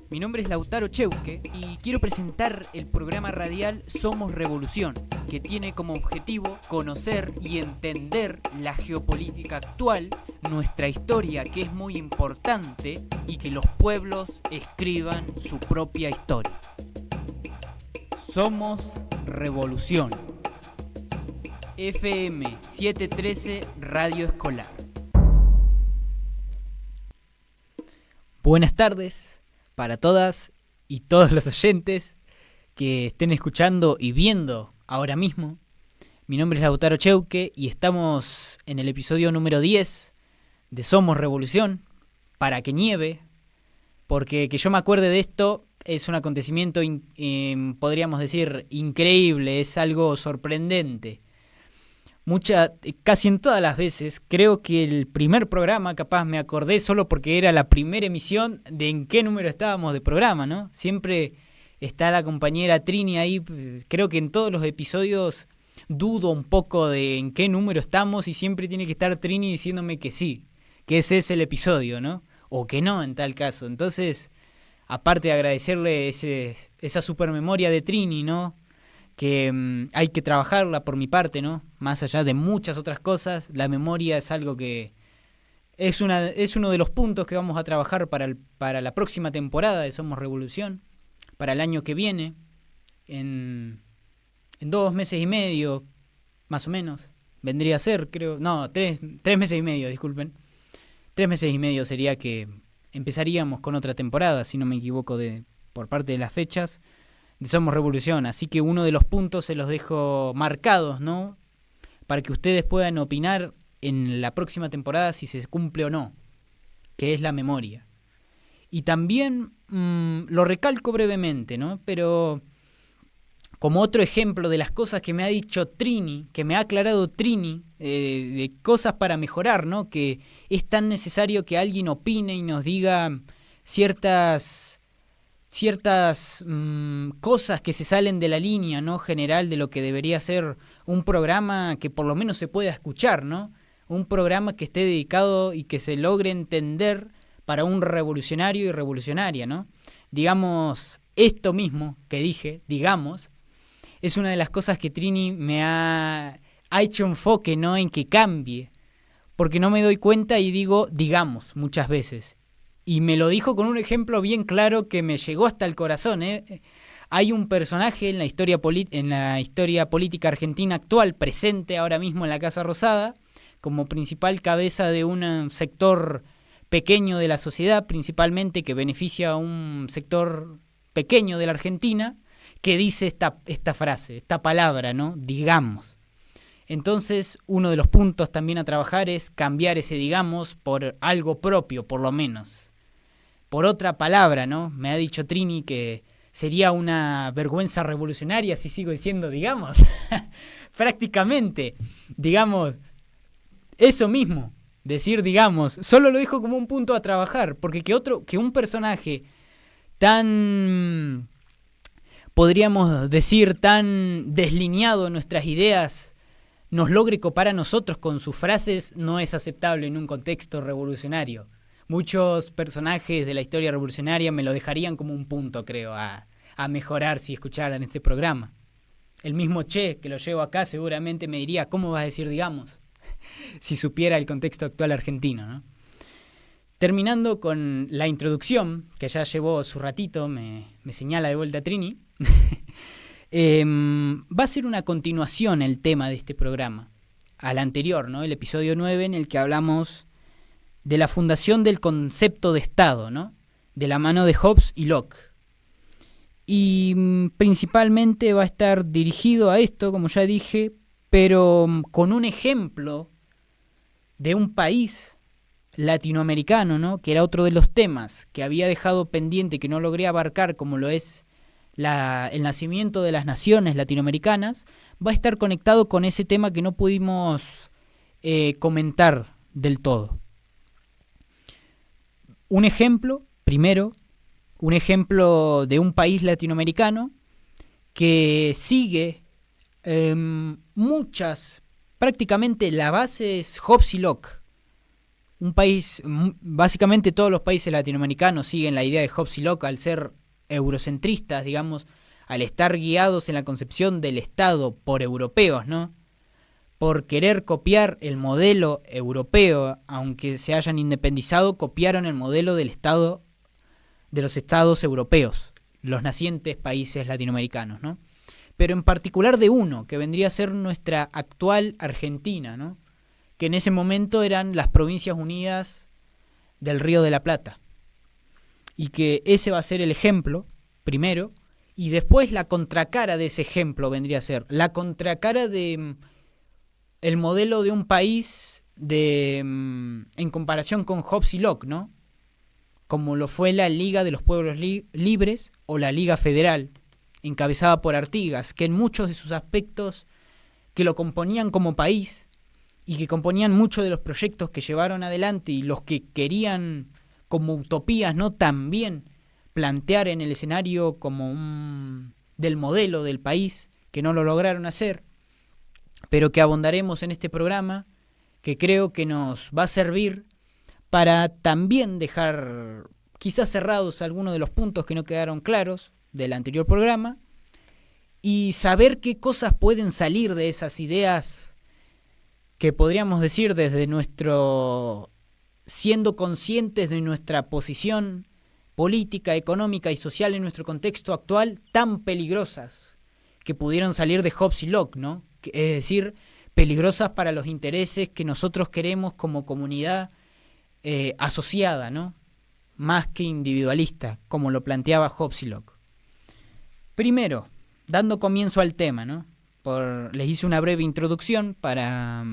Mi nombre es Lautaro Cheuque y quiero presentar el programa radial Somos Revolución, que tiene como objetivo conocer y entender la geopolítica actual, nuestra historia que es muy importante y que los pueblos escriban su propia historia. Somos Revolución. FM 713 Radio Escolar. Buenas tardes para todas y todos los oyentes que estén escuchando y viendo ahora mismo. Mi nombre es Lautaro Cheuque y estamos en el episodio número 10 de Somos Revolución, para que nieve, porque que yo me acuerde de esto es un acontecimiento, podríamos decir, increíble, es algo sorprendente. Casi en todas las veces, creo que el primer programa, capaz me acordé solo porque era la primera emisión de en qué número estábamos de programa, ¿no? Siempre está la compañera Trini ahí, creo que en todos los episodios dudo un poco de en qué número estamos y siempre tiene que estar Trini diciéndome que sí, que ese es el episodio, ¿no? O que no en tal caso. Entonces, aparte de agradecerle esa supermemoria de Trini, ¿no? Que hay que trabajarla por mi parte, ¿no? Más allá de muchas otras cosas, la memoria es algo que es uno de los puntos que vamos a trabajar para la próxima temporada de Somos Revolución, para el año que viene, en 2 meses y medio, más o menos, vendría a ser, creo, no, 3 meses y medio, disculpen. 3 meses y medio sería que empezaríamos con otra temporada, si no me equivoco por parte de las fechas, de Somos Revolución, así que uno de los puntos se los dejo marcados, ¿no? Para que ustedes puedan opinar en la próxima temporada si se cumple o no, que es la memoria. Y también lo recalco brevemente, ¿no? Pero como otro ejemplo de las cosas que me ha dicho Trini, que me ha aclarado Trini, de cosas para mejorar, ¿no? Que es tan necesario que alguien opine y nos diga ciertas cosas que se salen de la línea, ¿no? General de lo que debería ser un programa que por lo menos se pueda escuchar, ¿no? Un programa que esté dedicado y que se logre entender para un revolucionario y revolucionaria, ¿no? Digamos, esto mismo que dije, digamos, es una de las cosas que Trini me ha hecho enfoque, ¿no? En que cambie, porque no me doy cuenta y digo, digamos, muchas veces. Y me lo dijo con un ejemplo bien claro que me llegó hasta el corazón, ¿eh? Hay un personaje en la historia política argentina actual, presente ahora mismo en la Casa Rosada, como principal cabeza de un sector pequeño de la sociedad, principalmente que beneficia a un sector pequeño de la Argentina, que dice esta frase, esta palabra, ¿no? Digamos. Entonces, uno de los puntos también a trabajar es cambiar ese digamos por algo propio, por lo menos. Por otra palabra, ¿no? Me ha dicho Trini que sería una vergüenza revolucionaria si sigo diciendo digamos. Prácticamente, digamos, eso mismo, decir digamos. Solo lo dijo como un punto a trabajar, porque que un personaje tan, podríamos decir, tan deslineado en nuestras ideas nos logre copar a nosotros con sus frases no es aceptable en un contexto revolucionario. Muchos personajes de la historia revolucionaria me lo dejarían como un punto, creo, a mejorar si escucharan este programa. El mismo Che, que lo llevo acá, seguramente me diría, ¿cómo vas a decir digamos? Si supiera el contexto actual argentino, ¿no? Terminando con la introducción, que ya llevó su ratito, me señala de vuelta Trini, va a ser una continuación el tema de este programa, al anterior, ¿no? El episodio 9, en el que hablamos de la fundación del concepto de Estado, ¿no? De la mano de Hobbes y Locke. Y principalmente va a estar dirigido a esto, como ya dije, pero con un ejemplo de un país latinoamericano, ¿no? Que era otro de los temas que había dejado pendiente, que no logré abarcar, como lo es el nacimiento de las naciones latinoamericanas. Va a estar conectado con ese tema que no pudimos comentar del todo. Un ejemplo, primero, un ejemplo de un país latinoamericano que sigue prácticamente la base es Hobbes y Locke. un país, básicamente todos los países latinoamericanos siguen la idea de Hobbes y Locke al ser eurocentristas, digamos, al estar guiados en la concepción del Estado por europeos, ¿no? Por querer copiar el modelo europeo, aunque se hayan independizado, copiaron el modelo del Estado, de los estados europeos, los nacientes países latinoamericanos, ¿no? Pero en particular de uno, que vendría a ser nuestra actual Argentina, ¿no? Que en ese momento eran las Provincias Unidas del Río de la Plata. Y que ese va a ser el ejemplo, primero, y después la contracara de ese ejemplo vendría a ser la contracara de el modelo de un país en comparación con Hobbes y Locke, ¿no? Como lo fue la Liga de los Pueblos Libres o la Liga Federal, encabezada por Artigas, que en muchos de sus aspectos que lo componían como país y que componían muchos de los proyectos que llevaron adelante y los que querían como utopías, ¿no? También plantear en el escenario como del modelo del país, que no lo lograron hacer, pero que abondaremos en este programa, que creo que nos va a servir para también dejar quizás cerrados algunos de los puntos que no quedaron claros del anterior programa y saber qué cosas pueden salir de esas ideas que podríamos decir desde nuestro, siendo conscientes de nuestra posición política, económica y social en nuestro contexto actual, tan peligrosas que pudieron salir de Hobbes y Locke, ¿no? Es decir, peligrosas para los intereses que nosotros queremos como comunidad asociada, ¿no? Más que individualista, como lo planteaba Hobbes y Locke. Primero, dando comienzo al tema, ¿no? Les hice una breve introducción para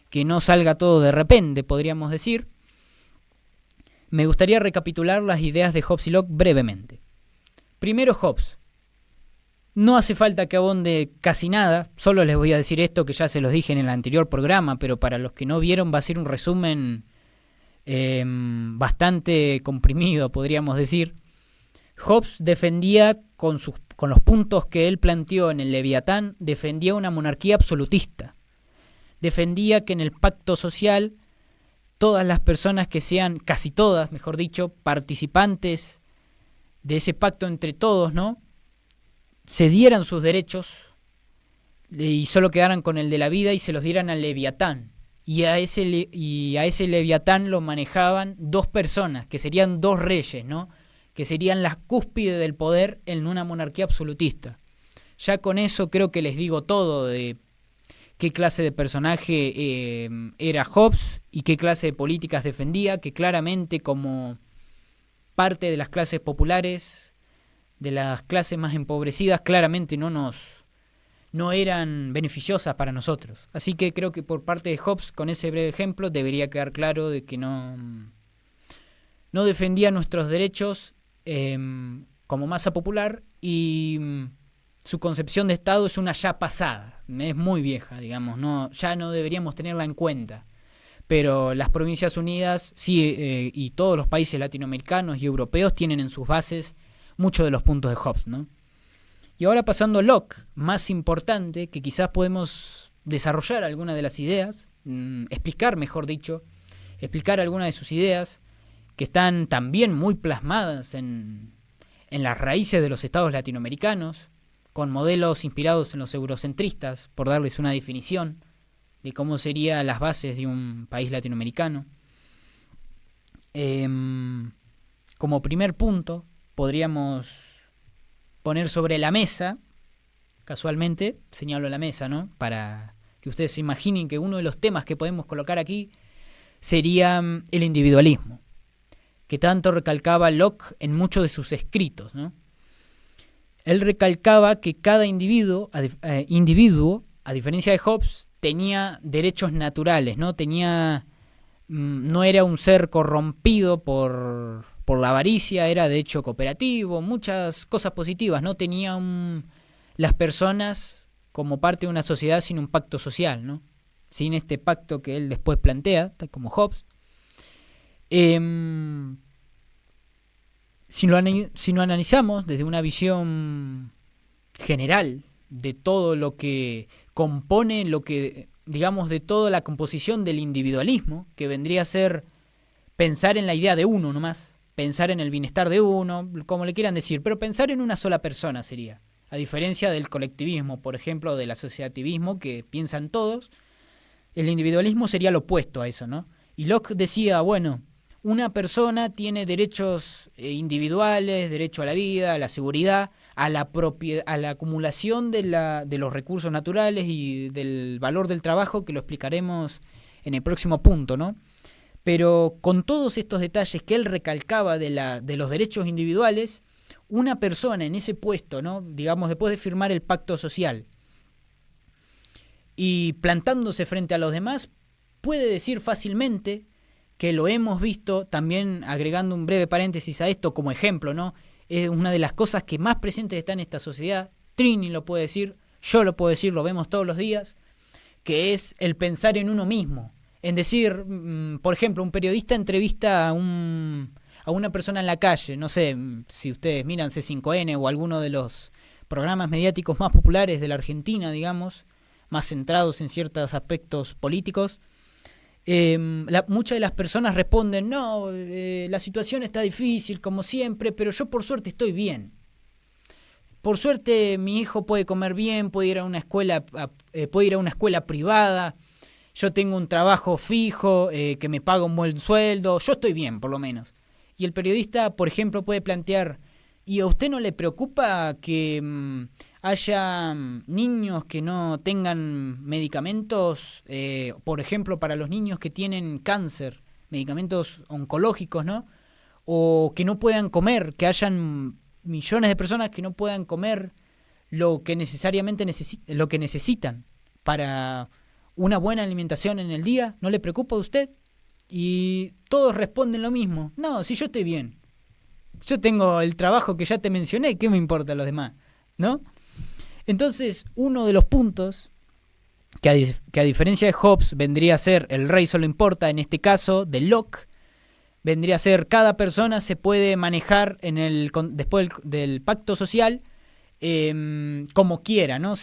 que no salga todo de repente, podríamos decir. Me gustaría recapitular las ideas de Hobbes y Locke brevemente. Primero, Hobbes. No hace falta que abonde casi nada, solo les voy a decir esto que ya se los dije en el anterior programa, pero para los que no vieron va a ser un resumen bastante comprimido, podríamos decir. Hobbes defendía con los puntos que él planteó en el Leviatán, defendía una monarquía absolutista. Defendía que en el pacto social todas las personas que sean, casi todas, mejor dicho, participantes de ese pacto entre todos, ¿no?, cedieran sus derechos y solo quedaran con el de la vida y se los dieran al Leviatán. Y a ese Leviatán lo manejaban dos personas, que serían dos reyes, ¿no?, que serían las cúspides del poder en una monarquía absolutista. Ya con eso creo que les digo todo de qué clase de personaje era Hobbes y qué clase de políticas defendía, que claramente como parte de las clases populares, de las clases más empobrecidas, claramente no eran beneficiosas para nosotros. Así que creo que por parte de Hobbes, con ese breve ejemplo, debería quedar claro de que no defendía nuestros derechos como masa popular y su concepción de Estado es una ya pasada, es muy vieja, digamos, ya no deberíamos tenerla en cuenta. Pero las Provincias Unidas sí, y todos los países latinoamericanos y europeos tienen en sus bases muchos de los puntos de Hobbes, ¿no? Y ahora pasando a Locke, más importante, que quizás podemos desarrollar algunas de las ideas, explicar algunas de sus ideas, que están también muy plasmadas en las raíces de los estados latinoamericanos, con modelos inspirados en los eurocentristas, por darles una definición de cómo serían las bases de un país latinoamericano. Como primer punto, podríamos poner sobre la mesa, casualmente señalo la mesa, ¿no?, para que ustedes se imaginen que uno de los temas que podemos colocar aquí sería el individualismo, que tanto recalcaba Locke en muchos de sus escritos, ¿no? Él recalcaba que cada individuo, a diferencia de Hobbes, tenía derechos naturales, ¿no? No era un ser corrompido por la avaricia, era de hecho cooperativo, muchas cosas positivas, no tenía las personas como parte de una sociedad sin un pacto social, ¿no?, sin este pacto que él después plantea, tal como Hobbes. Si lo analizamos desde una visión general de todo lo que compone, de toda la composición del individualismo, que vendría a ser pensar en la idea de uno nomás, pensar en el bienestar de uno, como le quieran decir, pero pensar en una sola persona sería, a diferencia del colectivismo, por ejemplo, del asociativismo, que piensan todos. El individualismo sería lo opuesto a eso, ¿no? Y Locke decía, bueno, una persona tiene derechos individuales, derecho a la vida, a la seguridad, a la acumulación de los recursos naturales y del valor del trabajo, que lo explicaremos en el próximo punto, ¿no? Pero con todos estos detalles que él recalcaba de los derechos individuales, una persona en ese puesto, ¿no? Digamos, después de firmar el pacto social y plantándose frente a los demás, puede decir fácilmente, que lo hemos visto, también agregando un breve paréntesis a esto como ejemplo, ¿no? Es una de las cosas que más presentes está en esta sociedad. Trini lo puede decir, yo lo puedo decir, lo vemos todos los días, que es el pensar en uno mismo. En decir, por ejemplo, un periodista entrevista a una persona en la calle, no sé, si ustedes miran C5N o alguno de los programas mediáticos más populares de la Argentina, digamos, más centrados en ciertos aspectos políticos, muchas de las personas responden, no, la situación está difícil como siempre, pero yo por suerte estoy bien. Por suerte mi hijo puede comer bien, puede ir a una escuela privada, yo tengo un trabajo fijo, que me paga un buen sueldo, yo estoy bien por lo menos. Y el periodista, por ejemplo, puede plantear, ¿y a usted no le preocupa que haya niños que no tengan medicamentos, por ejemplo, para los niños que tienen cáncer, medicamentos oncológicos, ¿no? O que no puedan comer, que hayan millones de personas que no puedan comer lo que necesariamente lo que necesitan para una buena alimentación en el día? ¿No le preocupa a usted? Y todos responden lo mismo. No, si yo estoy bien. Yo tengo el trabajo que ya te mencioné, ¿qué me importa a los demás? ¿No? Entonces, uno de los puntos que a diferencia de Hobbes vendría a ser el rey solo importa, en este caso de Locke, vendría a ser cada persona se puede manejar después del pacto social como quiera, ¿no?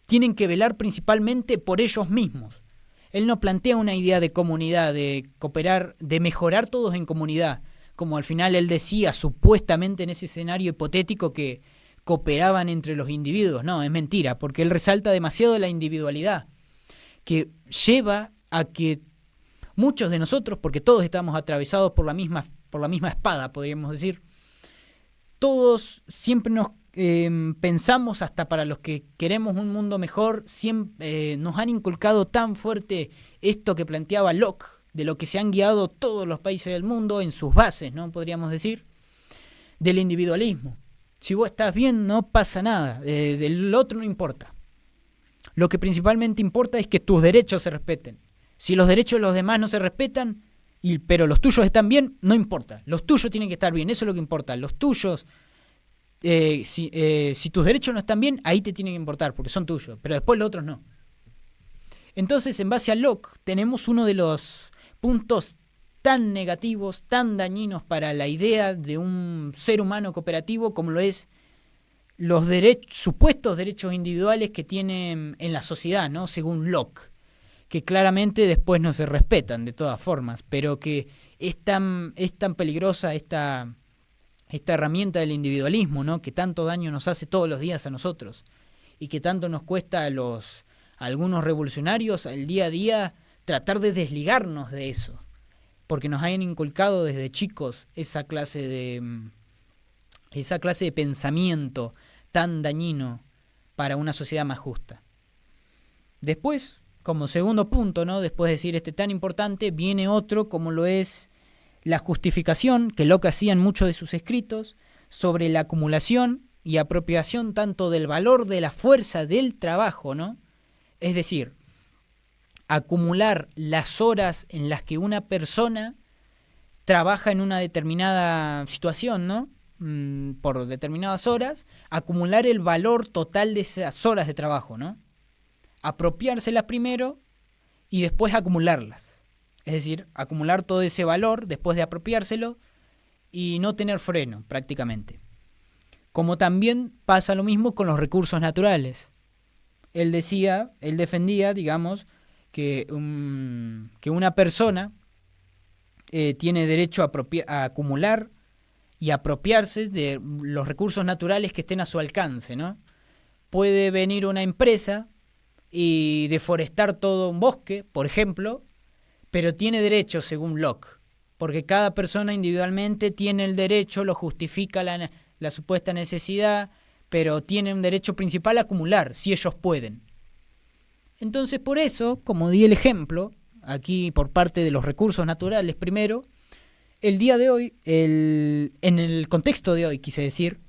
Tienen que velar principalmente por ellos mismos. Él no plantea una idea de comunidad, de cooperar, de mejorar todos en comunidad, como al final él decía supuestamente en ese escenario hipotético que cooperaban entre los individuos. No, es mentira, porque él resalta demasiado la individualidad, que lleva a que muchos de nosotros, porque todos estamos atravesados por la misma espada, podríamos decir, todos siempre nos pensamos, hasta para los que queremos un mundo mejor, siempre nos han inculcado tan fuerte esto que planteaba Locke, de lo que se han guiado todos los países del mundo en sus bases, ¿no? Podríamos decir, del individualismo. Si vos estás bien, no pasa nada, del otro no importa. Lo que principalmente importa es que tus derechos se respeten. Si los derechos de los demás no se respetan, pero los tuyos están bien, no importa. Los tuyos tienen que estar bien, eso es lo que importa. Los tuyos, si tus derechos no están bien, ahí te tienen que importar, porque son tuyos, pero después los otros no. Entonces, en base a Locke, tenemos uno de los puntos tan negativos, tan dañinos para la idea de un ser humano cooperativo como lo es los supuestos derechos individuales que tienen en la sociedad, ¿no? Según Locke, que claramente después no se respetan de todas formas, pero que es tan peligrosa esta herramienta del individualismo, ¿no? Que tanto daño nos hace todos los días a nosotros y que tanto nos cuesta a algunos revolucionarios el día a día tratar de desligarnos de eso, porque nos hayan inculcado desde chicos esa clase de pensamiento tan dañino para una sociedad más justa. Después, como segundo punto, ¿no? Después de decir tan importante, viene otro como lo es la justificación, que Locke hacía en muchos de sus escritos, sobre la acumulación y apropiación tanto del valor de la fuerza del trabajo, ¿no? Es decir, acumular las horas en las que una persona trabaja en una determinada situación, ¿no? Por determinadas horas, acumular el valor total de esas horas de trabajo, ¿no? Apropiárselas primero y después acumularlas. Es decir, acumular todo ese valor después de apropiárselo y no tener freno prácticamente. Como también pasa lo mismo con los recursos naturales. Él defendía, digamos, que una persona tiene derecho a acumular y apropiarse de los recursos naturales que estén a su alcance, ¿no? Puede venir una empresa y deforestar todo un bosque, por ejemplo, pero tiene derecho según Locke, porque cada persona individualmente tiene el derecho, lo justifica la supuesta necesidad, pero tiene un derecho principal a acumular, si ellos pueden. Entonces, por eso, como di el ejemplo, aquí por parte de los recursos naturales primero, el día de hoy, en el contexto de hoy, quise decir,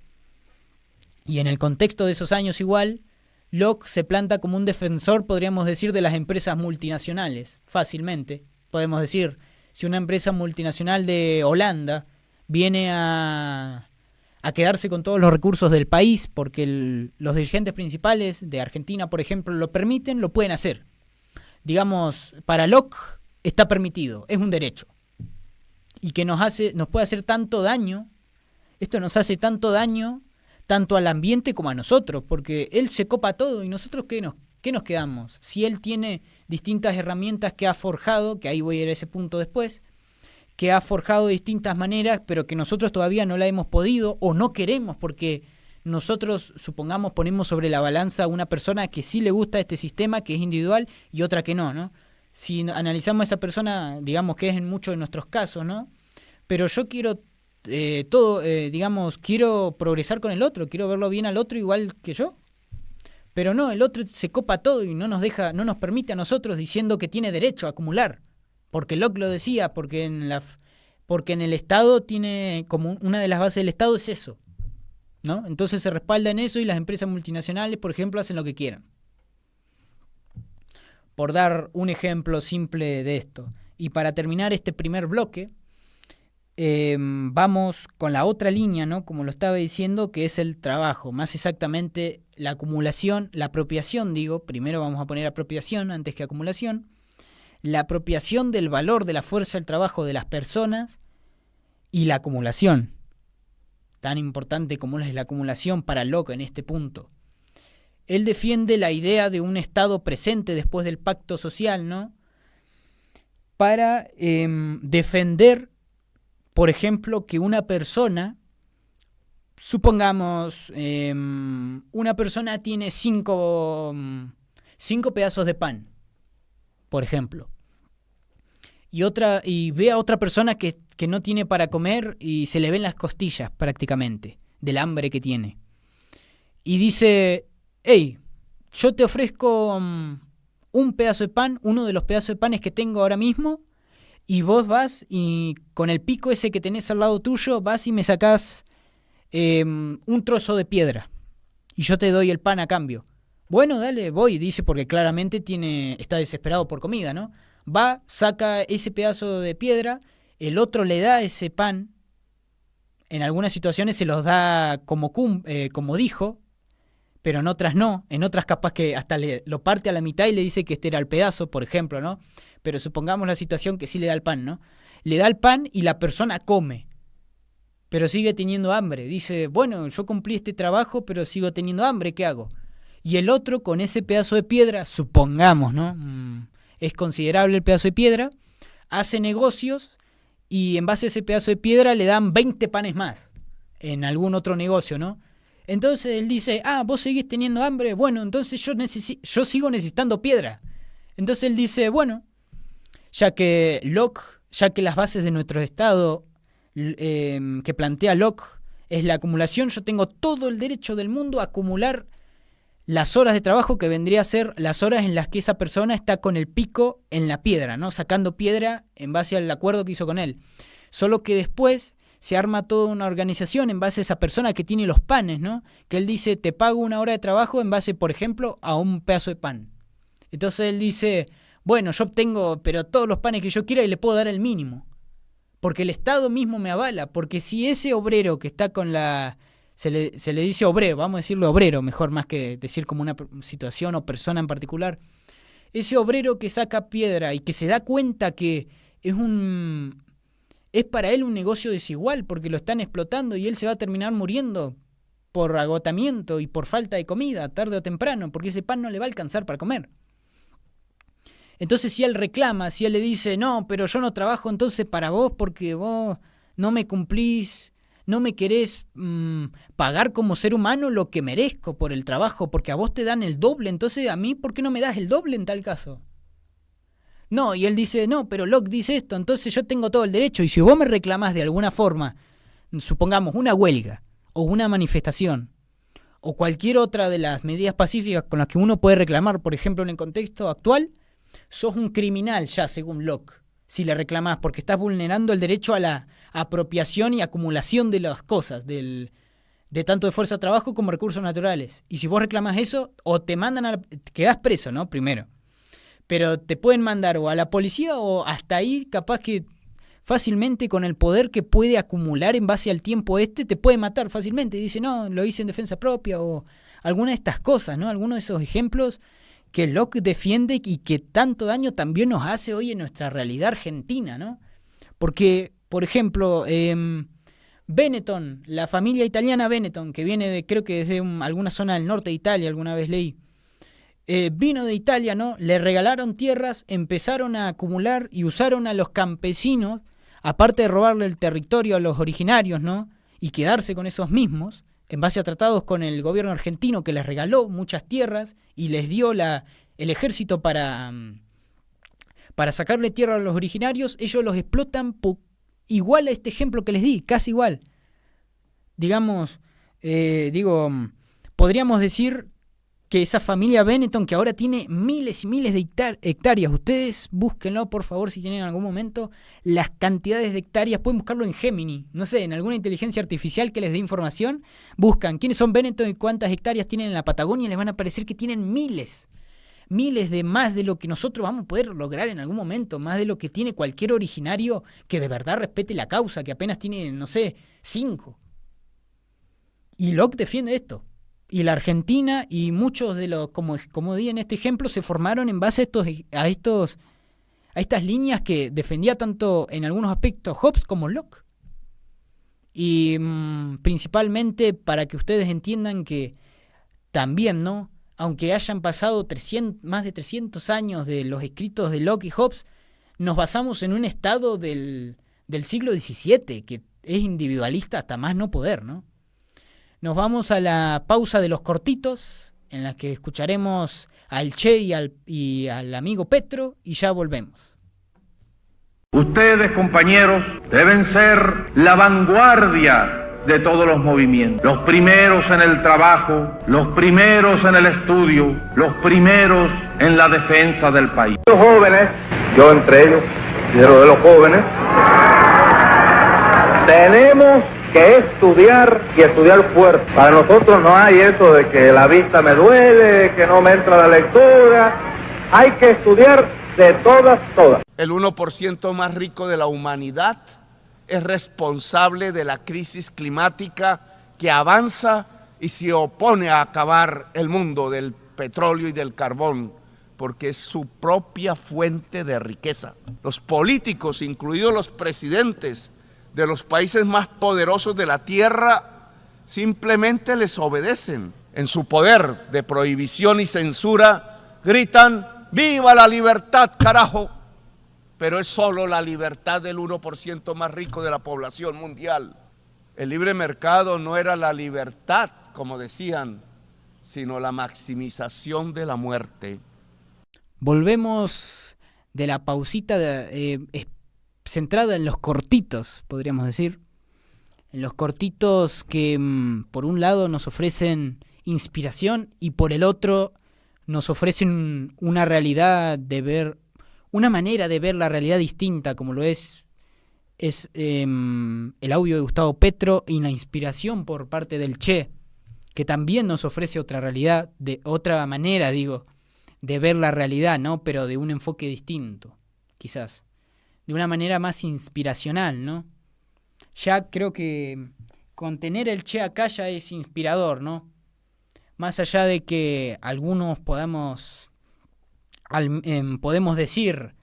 y en el contexto de esos años igual, Locke se planta como un defensor, podríamos decir, de las empresas multinacionales, fácilmente. Podemos decir, si una empresa multinacional de Holanda viene a quedarse con todos los recursos del país, porque los dirigentes principales de Argentina, por ejemplo, lo permiten, lo pueden hacer. Digamos, para Locke está permitido, es un derecho. Y que nos puede hacer tanto daño, esto nos hace tanto daño, tanto al ambiente como a nosotros, porque él se copa todo y nosotros ¿qué nos quedamos? Si él tiene distintas herramientas que ha forjado, que ahí voy a ir a ese punto después, que ha forjado de distintas maneras, pero que nosotros todavía no la hemos podido o no queremos, porque nosotros, supongamos, ponemos sobre la balanza a una persona que sí le gusta este sistema, que es individual, y otra que no, ¿no? Si analizamos a esa persona, digamos que es en muchos de nuestros casos, ¿no? Pero yo quiero quiero progresar con el otro, quiero verlo bien al otro igual que yo. Pero no, el otro se copa todo y no nos permite a nosotros diciendo que tiene derecho a acumular. Porque Locke lo decía, porque en el Estado tiene, como una de las bases del Estado es eso, ¿no? Entonces se respalda en eso y las empresas multinacionales, por ejemplo, hacen lo que quieran. Por dar un ejemplo simple de esto. Y para terminar este primer bloque, vamos con la otra línea, ¿no? Como lo estaba diciendo, que es el trabajo, más exactamente la acumulación, la apropiación, primero vamos a poner apropiación antes que acumulación, la apropiación del valor de la fuerza del trabajo de las personas y la acumulación, tan importante como es la acumulación para Locke en este punto. Él defiende la idea de un Estado presente después del pacto social, ¿no? Para defender, por ejemplo, que una persona, supongamos, una persona tiene cinco pedazos de pan, por ejemplo, y ve a otra persona que no tiene para comer y se le ven las costillas prácticamente del hambre que tiene. Y dice, hey, yo te ofrezco un pedazo de pan, uno de los pedazos de panes que tengo ahora mismo, y vos vas y con el pico ese que tenés al lado tuyo, vas y me sacás un trozo de piedra. Y yo te doy el pan a cambio. Bueno, dale, voy, dice, porque claramente está desesperado por comida, ¿no? Va, saca ese pedazo de piedra, el otro le da ese pan, en algunas situaciones se los da como dijo, pero en otras no, en otras capaz que hasta lo parte a la mitad y le dice que este era el pedazo, por ejemplo, ¿no? Pero supongamos la situación que sí le da el pan, ¿no? Le da el pan y la persona come, pero sigue teniendo hambre. Dice, bueno, yo cumplí este trabajo, pero sigo teniendo hambre, ¿qué hago? Y el otro con ese pedazo de piedra, supongamos, ¿no? Es considerable el pedazo de piedra, hace negocios y en base a ese pedazo de piedra le dan 20 panes más en algún otro negocio, ¿no? Entonces él dice, vos seguís teniendo hambre, bueno, entonces yo sigo necesitando piedra. Entonces él dice, bueno, ya que las bases de nuestro Estado que plantea Locke es la acumulación, yo tengo todo el derecho del mundo a acumular las horas de trabajo que vendría a ser las horas en las que esa persona está con el pico en la piedra, ¿no? Sacando piedra en base al acuerdo que hizo con él. Solo que después se arma toda una organización en base a esa persona que tiene los panes, ¿no? Que él dice, te pago una hora de trabajo en base, por ejemplo, a un pedazo de pan. Entonces él dice, bueno, yo obtengo pero todos los panes que yo quiera y le puedo dar el mínimo. Porque el Estado mismo me avala. Porque si ese obrero que está con se le dice obrero, vamos a decirlo obrero, mejor más que decir como una situación o persona en particular. Ese obrero que saca piedra y que se da cuenta que es para él un negocio desigual porque lo están explotando y él se va a terminar muriendo por agotamiento y por falta de comida, tarde o temprano, porque ese pan no le va a alcanzar para comer. Entonces si él reclama, si él le dice, no, pero yo no trabajo entonces para vos porque vos no me cumplís, no me querés pagar como ser humano lo que merezco por el trabajo, porque a vos te dan el doble, entonces a mí, ¿por qué no me das el doble en tal caso? No, y él dice, no, pero Locke dice esto, entonces yo tengo todo el derecho, y si vos me reclamás de alguna forma, supongamos una huelga, o una manifestación, o cualquier otra de las medidas pacíficas con las que uno puede reclamar, por ejemplo en el contexto actual, sos un criminal ya según Locke, si le reclamás, porque estás vulnerando el derecho a la apropiación y acumulación de las cosas, de tanto de fuerza de trabajo como recursos naturales. Y si vos reclamás eso, o te mandan quedás preso, ¿no? Primero. Pero te pueden mandar o a la policía o hasta ahí, capaz que fácilmente con el poder que puede acumular en base al tiempo te puede matar fácilmente. Dice, no, lo hice en defensa propia o alguna de estas cosas, ¿no? Algunos de esos ejemplos que Locke defiende y que tanto daño también nos hace hoy en nuestra realidad argentina, ¿no? Porque, por ejemplo, Benetton, la familia italiana Benetton, que viene creo que desde alguna zona del norte de Italia, alguna vez leí, vino de Italia, ¿no? Le regalaron tierras, empezaron a acumular y usaron a los campesinos, aparte de robarle el territorio a los originarios, ¿no? Y quedarse con esos mismos, en base a tratados con el gobierno argentino que les regaló muchas tierras y les dio el ejército para sacarle tierra a los originarios, ellos los explotan igual a este ejemplo que les di, casi igual. Digamos, podríamos decir que esa familia Benetton, que ahora tiene miles y miles de hectáreas, ustedes búsquenlo por favor si tienen en algún momento las cantidades de hectáreas, pueden buscarlo en Gemini, no sé, en alguna inteligencia artificial que les dé información, buscan quiénes son Benetton y cuántas hectáreas tienen en la Patagonia y les van a parecer que tienen miles de más de lo que nosotros vamos a poder lograr en algún momento, más de lo que tiene cualquier originario que de verdad respete la causa, que apenas tiene, no sé, 5. Y Locke defiende esto. Y la Argentina y muchos de los, como di en este ejemplo, se formaron en base a estas líneas que defendía tanto en algunos aspectos Hobbes como Locke. Y principalmente para que ustedes entiendan que también, ¿no? Aunque hayan pasado más de 300 años de los escritos de Locke y Hobbes, nos basamos en un estado del siglo XVII que es individualista hasta más no poder, ¿no? Nos vamos a la pausa de los cortitos, en la que escucharemos al Che y al amigo Petro, y ya volvemos. Ustedes, compañeros, deben ser la vanguardia de todos los movimientos. Los primeros en el trabajo, los primeros en el estudio, los primeros en la defensa del país. Los jóvenes, yo entre ellos, pero de los jóvenes, tenemos que estudiar y estudiar fuerte. Para nosotros no hay eso de que la vista me duele, que no me entra la lectura. Hay que estudiar de todas. El 1% más rico de la humanidad es responsable de la crisis climática que avanza y se opone a acabar el mundo del petróleo y del carbón, porque es su propia fuente de riqueza. Los políticos, incluidos los presidentes de los países más poderosos de la tierra, simplemente les obedecen. En su poder de prohibición y censura gritan: ¡viva la libertad, carajo! Pero es solo la libertad del 1% más rico de la población mundial. El libre mercado no era la libertad, como decían, sino la maximización de la muerte. Volvemos de la pausita centrada en los cortitos, podríamos decir. En los cortitos que por un lado nos ofrecen inspiración y por el otro nos ofrecen una realidad de ver, una manera de ver la realidad distinta, como lo es el audio de Gustavo Petro y la inspiración por parte del Che, que también nos ofrece otra realidad, de otra manera, de ver la realidad, ¿no? Pero de un enfoque distinto, quizás. De una manera más inspiracional, ¿no? Ya creo que con tener el Che acá ya es inspirador, ¿no? Más allá de que algunos podemos decir,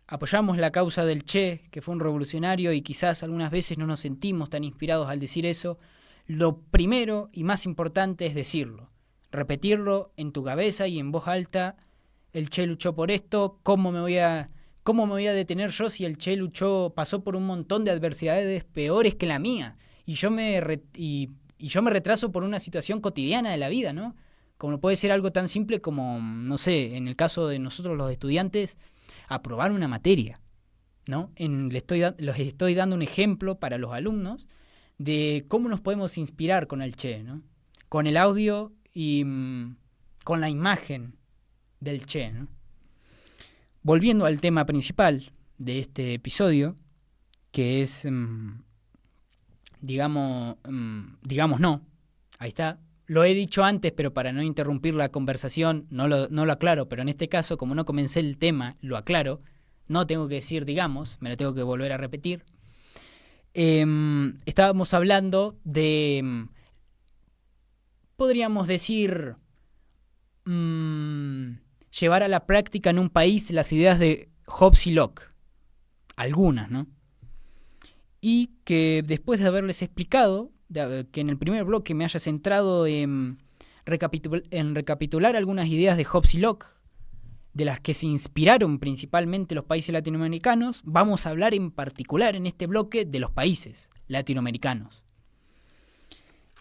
apoyamos la causa del Che, que fue un revolucionario, y quizás algunas veces no nos sentimos tan inspirados al decir eso, lo primero y más importante es decirlo, repetirlo en tu cabeza y en voz alta el Che luchó por esto, ¿cómo me voy a detener yo si el Che pasó por un montón de adversidades peores que la mía? Y yo me retraso por una situación cotidiana de la vida, ¿no? Como puede ser algo tan simple como, no sé, en el caso de nosotros los estudiantes, aprobar una materia, ¿no? Les estoy dando un ejemplo para los alumnos de cómo nos podemos inspirar con el Che, ¿no? Con el audio y con la imagen del Che, ¿no? Volviendo al tema principal de este episodio, que es, digamos no, ahí está. Lo he dicho antes, pero para no interrumpir la conversación no lo aclaro, pero en este caso, como no comencé el tema, lo aclaro. No tengo que decir digamos, me lo tengo que volver a repetir. Estábamos hablando de, podríamos decir, llevar a la práctica en un país las ideas de Hobbes y Locke. Algunas, ¿no? Y que después de haberles explicado, que en el primer bloque me haya centrado en recapitular algunas ideas de Hobbes y Locke, de las que se inspiraron principalmente los países latinoamericanos, vamos a hablar en particular en este bloque de los países latinoamericanos.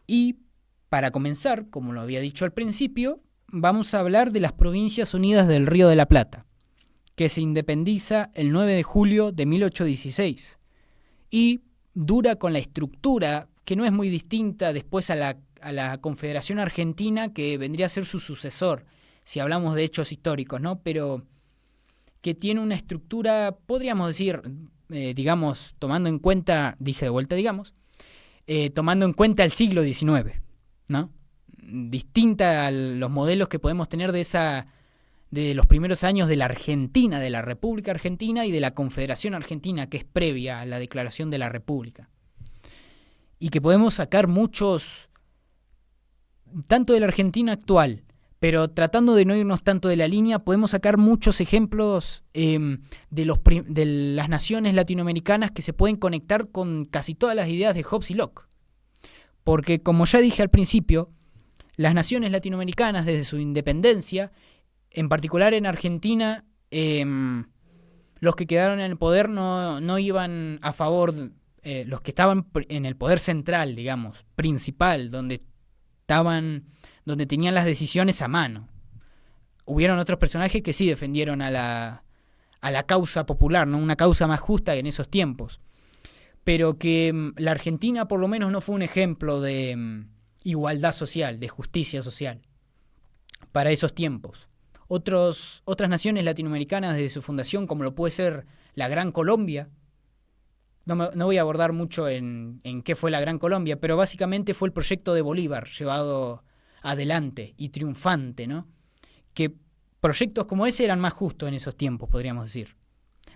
Y para comenzar, como lo había dicho al principio, vamos a hablar de las Provincias Unidas del Río de la Plata, que se independiza el 9 de julio de 1816 y dura con la estructura que no es muy distinta después a la Confederación Argentina, que vendría a ser su sucesor, si hablamos de hechos históricos, ¿no? Pero que tiene una estructura, podríamos decir, tomando en cuenta, tomando en cuenta el siglo XIX, ¿no? Distinta a los modelos que podemos tener de los primeros años de la Argentina, de la República Argentina y de la Confederación Argentina, que es previa a la Declaración de la República. Y que podemos sacar muchos, tanto de la Argentina actual, pero tratando de no irnos tanto de la línea, podemos sacar muchos ejemplos de las naciones latinoamericanas que se pueden conectar con casi todas las ideas de Hobbes y Locke. Porque, como ya dije al principio, las naciones latinoamericanas desde su independencia, en particular en Argentina, los que quedaron en el poder no iban a favor, los que estaban en el poder central, digamos, principal, donde tenían las decisiones a mano. Hubieron otros personajes que sí defendieron a la causa popular, ¿no? Una causa más justa en esos tiempos. Pero que la Argentina por lo menos no fue un ejemplo de igualdad social, de justicia social, para esos tiempos. Otras naciones latinoamericanas desde su fundación, como lo puede ser la Gran Colombia, no voy a abordar mucho en qué fue la Gran Colombia, pero básicamente fue el proyecto de Bolívar llevado adelante y triunfante, ¿no? Que proyectos como ese eran más justos en esos tiempos, podríamos decir.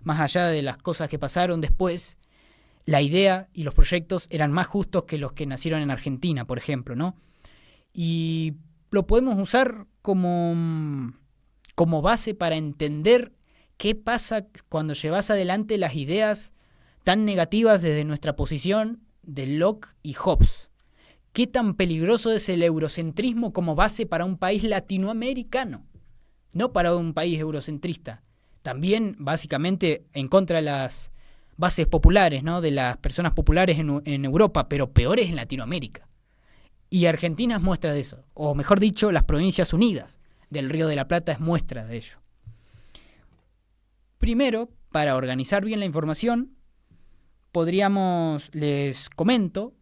Más allá de las cosas que pasaron después, la idea y los proyectos eran más justos que los que nacieron en Argentina, por ejemplo, ¿no? Y lo podemos usar como base para entender qué pasa cuando llevas adelante las ideas tan negativas desde nuestra posición de Locke y Hobbes. ¿Qué tan peligroso es el eurocentrismo como base para un país latinoamericano? No para un país eurocentrista. También, básicamente, en contra de las bases populares, ¿no? De las personas populares en Europa, pero peores en Latinoamérica. Y Argentina es muestra de eso. O mejor dicho, las Provincias Unidas del Río de la Plata es muestra de ello. Primero, para organizar bien la información, les comento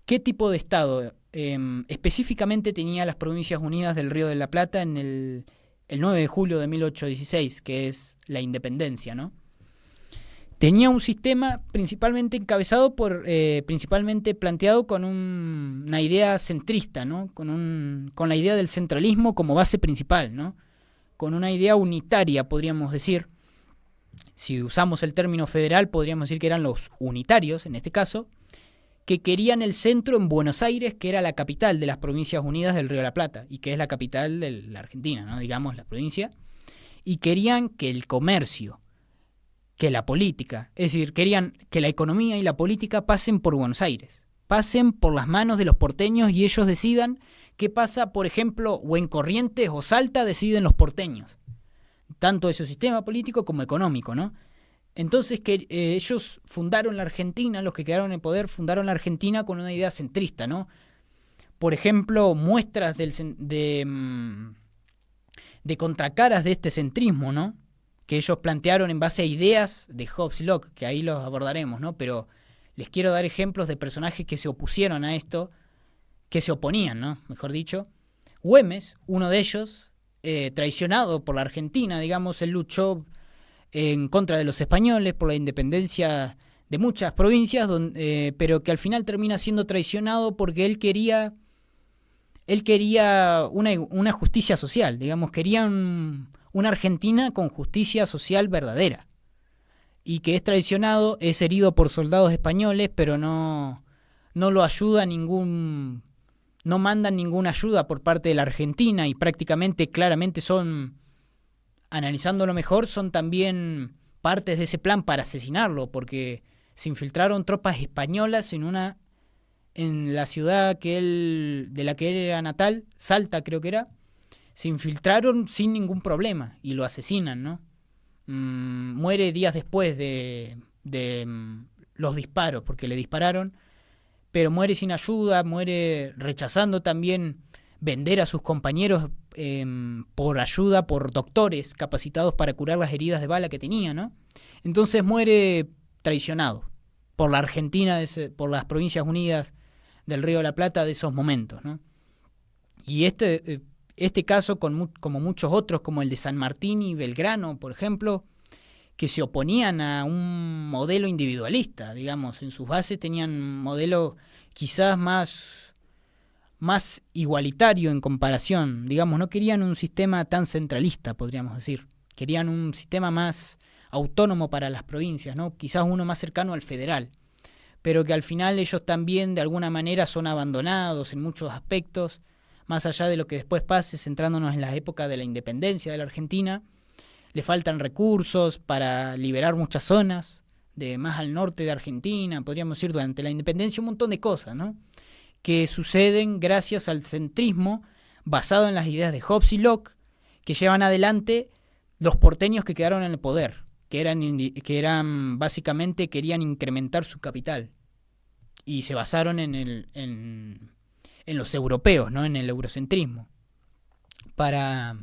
qué tipo de Estado específicamente tenía las Provincias Unidas del Río de la Plata en el 9 de julio de 1816, que es la independencia, ¿no? Tenía un sistema principalmente encabezado principalmente planteado con una idea centrista, ¿no? Con la idea del centralismo como base principal, ¿no? Con una idea unitaria, podríamos decir. Si usamos el término federal, podríamos decir que eran los unitarios, en este caso, que querían el centro en Buenos Aires, que era la capital de las Provincias Unidas del Río de la Plata, y que es la capital de la Argentina, ¿no? Digamos, la provincia, y querían que el comercio, que la política, es decir, querían que la economía y la política pasen por Buenos Aires, pasen por las manos de los porteños y ellos decidan qué pasa, por ejemplo, o en Corrientes o Salta deciden los porteños, tanto de su sistema político como económico, ¿no? Entonces que ellos fundaron la Argentina, los que quedaron en el poder fundaron la Argentina con una idea centrista, ¿no? Por ejemplo, muestras de contracaras de este centrismo, ¿no? Que ellos plantearon en base a ideas de Hobbes y Locke, que ahí los abordaremos, ¿no? Pero les quiero dar ejemplos de personajes que se opusieron a esto, que se oponían, ¿no? Mejor dicho. Güemes, uno de ellos, traicionado por la Argentina, digamos, él luchó en contra de los españoles por la independencia de muchas provincias, pero que al final termina siendo traicionado porque él quería una justicia social, digamos, quería una Argentina con justicia social verdadera, y que es traicionado, es herido por soldados españoles, pero no lo ayuda no mandan ninguna ayuda por parte de la Argentina, y prácticamente, claramente son, analizándolo mejor, son también partes de ese plan para asesinarlo, porque se infiltraron tropas españolas en la ciudad de la que él era natal, Salta creo que era, se infiltraron sin ningún problema y lo asesinan, ¿no? Muere días después de los disparos, porque le dispararon, pero muere sin ayuda, muere rechazando también vender a sus compañeros por ayuda, por doctores capacitados para curar las heridas de bala que tenía, ¿no? Entonces muere traicionado por la Argentina, por las Provincias Unidas del Río de la Plata de esos momentos, ¿no? Y este caso, como muchos otros, como el de San Martín y Belgrano, por ejemplo, que se oponían a un modelo individualista, digamos, en sus bases tenían un modelo quizás más igualitario en comparación, digamos, no querían un sistema tan centralista, podríamos decir, querían un sistema más autónomo para las provincias, ¿no? Quizás uno más cercano al federal, pero que al final ellos también de alguna manera son abandonados en muchos aspectos, más allá de lo que después pase, centrándonos en la época de la independencia de la Argentina. Le faltan recursos para liberar muchas zonas, de más al norte de Argentina, podríamos decir, durante la independencia, un montón de cosas, ¿no? Que suceden gracias al centrismo basado en las ideas de Hobbes y Locke, que llevan adelante los porteños que quedaron en el poder, que eran básicamente querían incrementar su capital y se basaron en los europeos, ¿no? En el eurocentrismo, para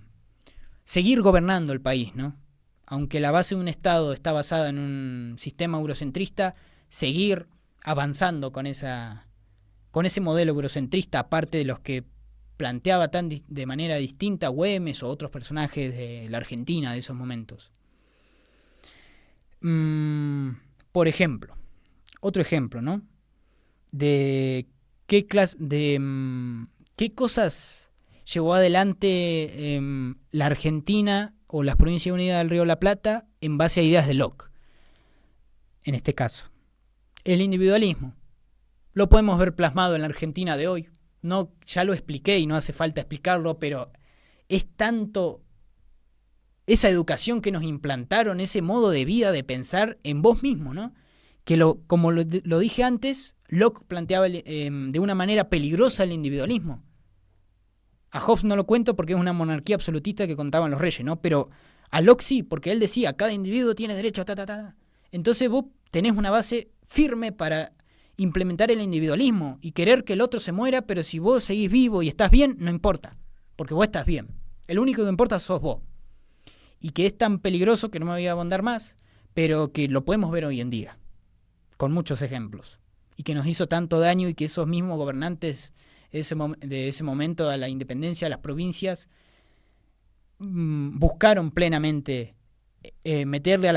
seguir gobernando el país, ¿no? Aunque la base de un Estado está basada en un sistema eurocentrista, seguir avanzando con ese modelo eurocentrista, aparte de los que planteaba de manera distinta Güemes o otros personajes de la Argentina de esos momentos. Por ejemplo, otro ejemplo, ¿no? De qué cosas llevó adelante la Argentina o las Provincias Unidas del Río de la Plata en base a ideas de Locke. En este caso, el individualismo. Lo podemos ver plasmado en la Argentina de hoy. No, ya lo expliqué y no hace falta explicarlo, pero es tanto esa educación que nos implantaron, ese modo de vida, de pensar en vos mismo, ¿no? Que como lo dije antes, Locke planteaba de una manera peligrosa el individualismo. A Hobbes no lo cuento porque es una monarquía absolutista que contaban los reyes, ¿no? Pero a Locke sí, porque él decía, cada individuo tiene derecho a Entonces vos tenés una base firme para implementar el individualismo y querer que el otro se muera, pero si vos seguís vivo y estás bien, no importa, porque vos estás bien. El único que importa sos vos. Y que es tan peligroso que no me voy a abundar más, pero que lo podemos ver hoy en día, con muchos ejemplos. Y que nos hizo tanto daño y que esos mismos gobernantes de ese momento a la independencia de las provincias buscaron plenamente meterle a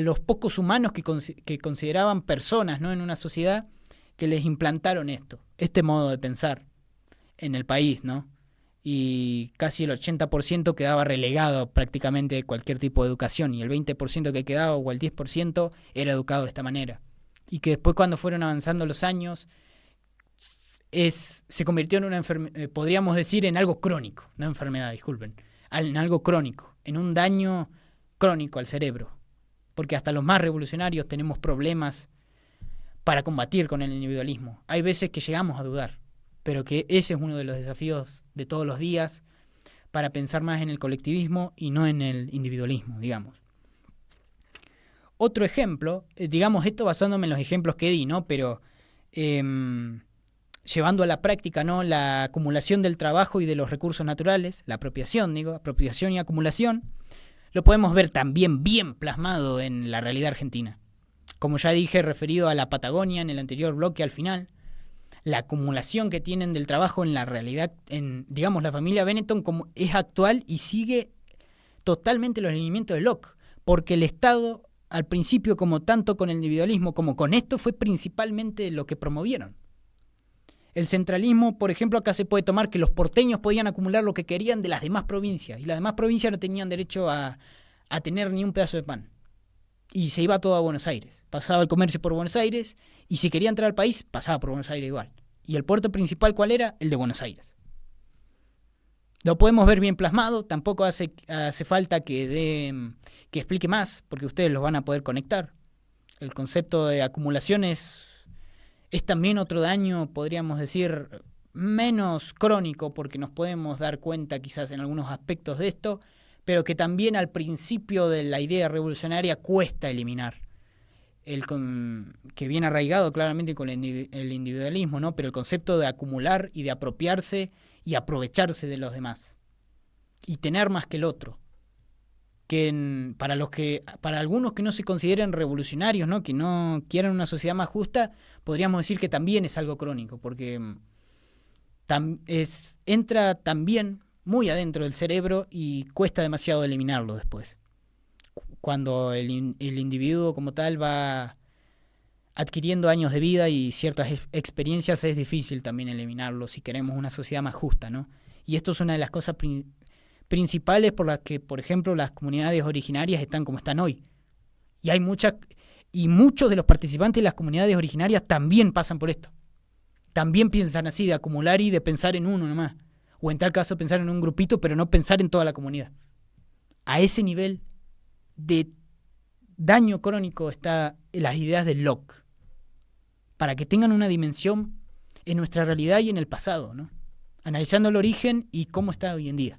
los pocos humanos que consideraban personas, ¿no? En una sociedad, que les implantaron este modo de pensar en el país, ¿no? Y casi el 80% quedaba relegado prácticamente de cualquier tipo de educación, y el 20% que quedaba, o el 10%, era educado de esta manera. Y que después, cuando fueron avanzando los años, se convirtió en una enfermedad, podríamos decir, en algo crónico, no enfermedad, disculpen, en algo crónico, en un daño crónico al cerebro. Porque hasta los más revolucionarios tenemos problemas para combatir con el individualismo. Hay veces que llegamos a dudar, pero que ese es uno de los desafíos de todos los días para pensar más en el colectivismo y no en el individualismo, digamos. Otro ejemplo, digamos esto basándome en los ejemplos que di, ¿no? Pero llevando a la práctica, ¿no? La acumulación del trabajo y de los recursos naturales, la apropiación y acumulación, lo podemos ver también bien plasmado en la realidad argentina. Como ya dije, referido a la Patagonia en el anterior bloque al final, la acumulación que tienen del trabajo en la realidad, digamos, la familia Benetton como es actual y sigue totalmente los lineamientos de Locke, porque el Estado, al principio, como tanto con el individualismo como con esto, fue principalmente lo que promovieron. El centralismo, por ejemplo, acá se puede tomar que los porteños podían acumular lo que querían de las demás provincias, y las demás provincias no tenían derecho a tener ni un pedazo de pan. Y se iba todo a Buenos Aires. Pasaba el comercio por Buenos Aires, y si quería entrar al país, pasaba por Buenos Aires igual. ¿Y el puerto principal cuál era? El de Buenos Aires. Lo podemos ver bien plasmado, tampoco hace falta que explique más, porque ustedes los van a poder conectar. El concepto de acumulación es también otro daño, podríamos decir, menos crónico, porque nos podemos dar cuenta quizás en algunos aspectos de esto, pero que también al principio de la idea revolucionaria cuesta eliminar. Que viene arraigado claramente con el individualismo, ¿no? Pero el concepto de acumular y de apropiarse y aprovecharse de los demás. Y tener más que el otro. Para algunos que no se consideren revolucionarios, ¿no? Que no quieran una sociedad más justa, podríamos decir que también es algo crónico, porque entra también muy adentro del cerebro y cuesta demasiado eliminarlo después. Cuando el individuo como tal va adquiriendo años de vida y ciertas experiencias, es difícil también eliminarlo si queremos una sociedad más justa, ¿no? Y esto es una de las cosas principales por las que, por ejemplo, las comunidades originarias están como están hoy. Y muchos de los participantes de las comunidades originarias también pasan por esto. También piensan así, de acumular y de pensar en uno nomás. O en tal caso pensar en un grupito, pero no pensar en toda la comunidad. A ese nivel de daño crónico está las ideas de Locke, para que tengan una dimensión en nuestra realidad y en el pasado, ¿no? Analizando el origen y cómo está hoy en día.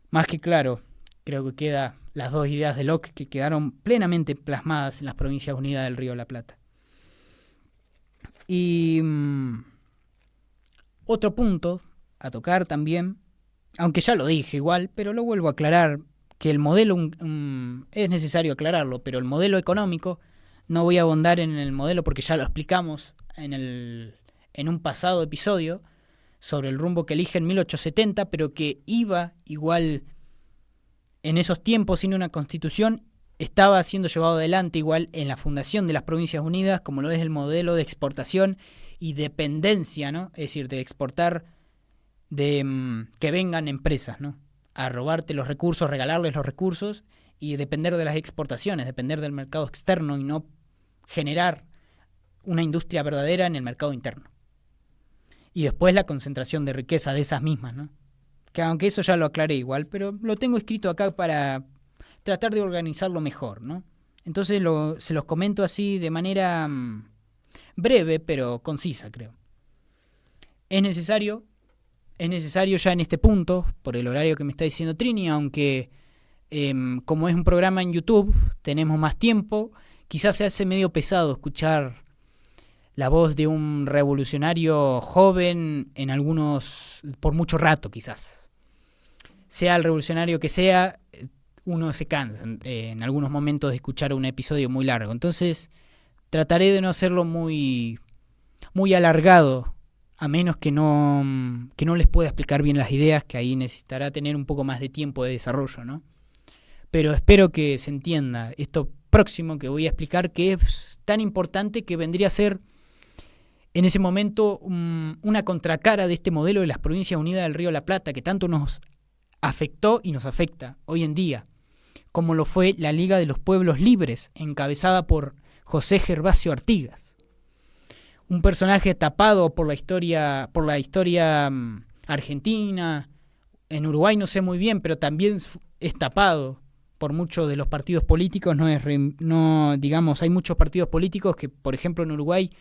Más que claro, creo que quedan las dos ideas de Locke que quedaron plenamente plasmadas en las Provincias Unidas del Río de la Plata. Y otro punto a tocar también, aunque ya lo dije igual, pero lo vuelvo a aclarar, que el modelo, es necesario aclararlo, pero el modelo económico, no voy a abundar en el modelo porque ya lo explicamos en un pasado episodio sobre el rumbo que elige en 1870, pero que iba igual en esos tiempos sin una constitución, estaba siendo llevado adelante igual en la fundación de las Provincias Unidas, como lo es el modelo de exportación y dependencia, ¿no? Es decir, de exportar, que vengan empresas, ¿no? A robarte los recursos, regalarles los recursos y depender de las exportaciones, depender del mercado externo y no generar una industria verdadera en el mercado interno. Y después la concentración de riqueza de esas mismas, ¿no? Que aunque eso ya lo aclaré igual, pero lo tengo escrito acá para tratar de organizarlo mejor, ¿no? Entonces se los comento así de manera breve, pero concisa, creo. Es necesario ya en este punto, por el horario que me está diciendo Trini, aunque como es un programa en YouTube, tenemos más tiempo, quizás se hace medio pesado escuchar la voz de un revolucionario joven por mucho rato quizás. Sea el revolucionario que sea, uno se cansa en algunos momentos de escuchar un episodio muy largo. Entonces trataré de no hacerlo muy, muy alargado, a menos que no les pueda explicar bien las ideas, que ahí necesitará tener un poco más de tiempo de desarrollo, ¿no? Pero espero que se entienda esto próximo que voy a explicar, que es tan importante que vendría a ser en ese momento una contracara de este modelo de las Provincias Unidas del Río de la Plata, que tanto nos afectó y nos afecta hoy en día, como lo fue la Liga de los Pueblos Libres, encabezada por José Gervasio Artigas. Un personaje tapado por la historia argentina, en Uruguay no sé muy bien, pero también es tapado por muchos de los partidos políticos, digamos, hay muchos partidos políticos que, por ejemplo, en Uruguay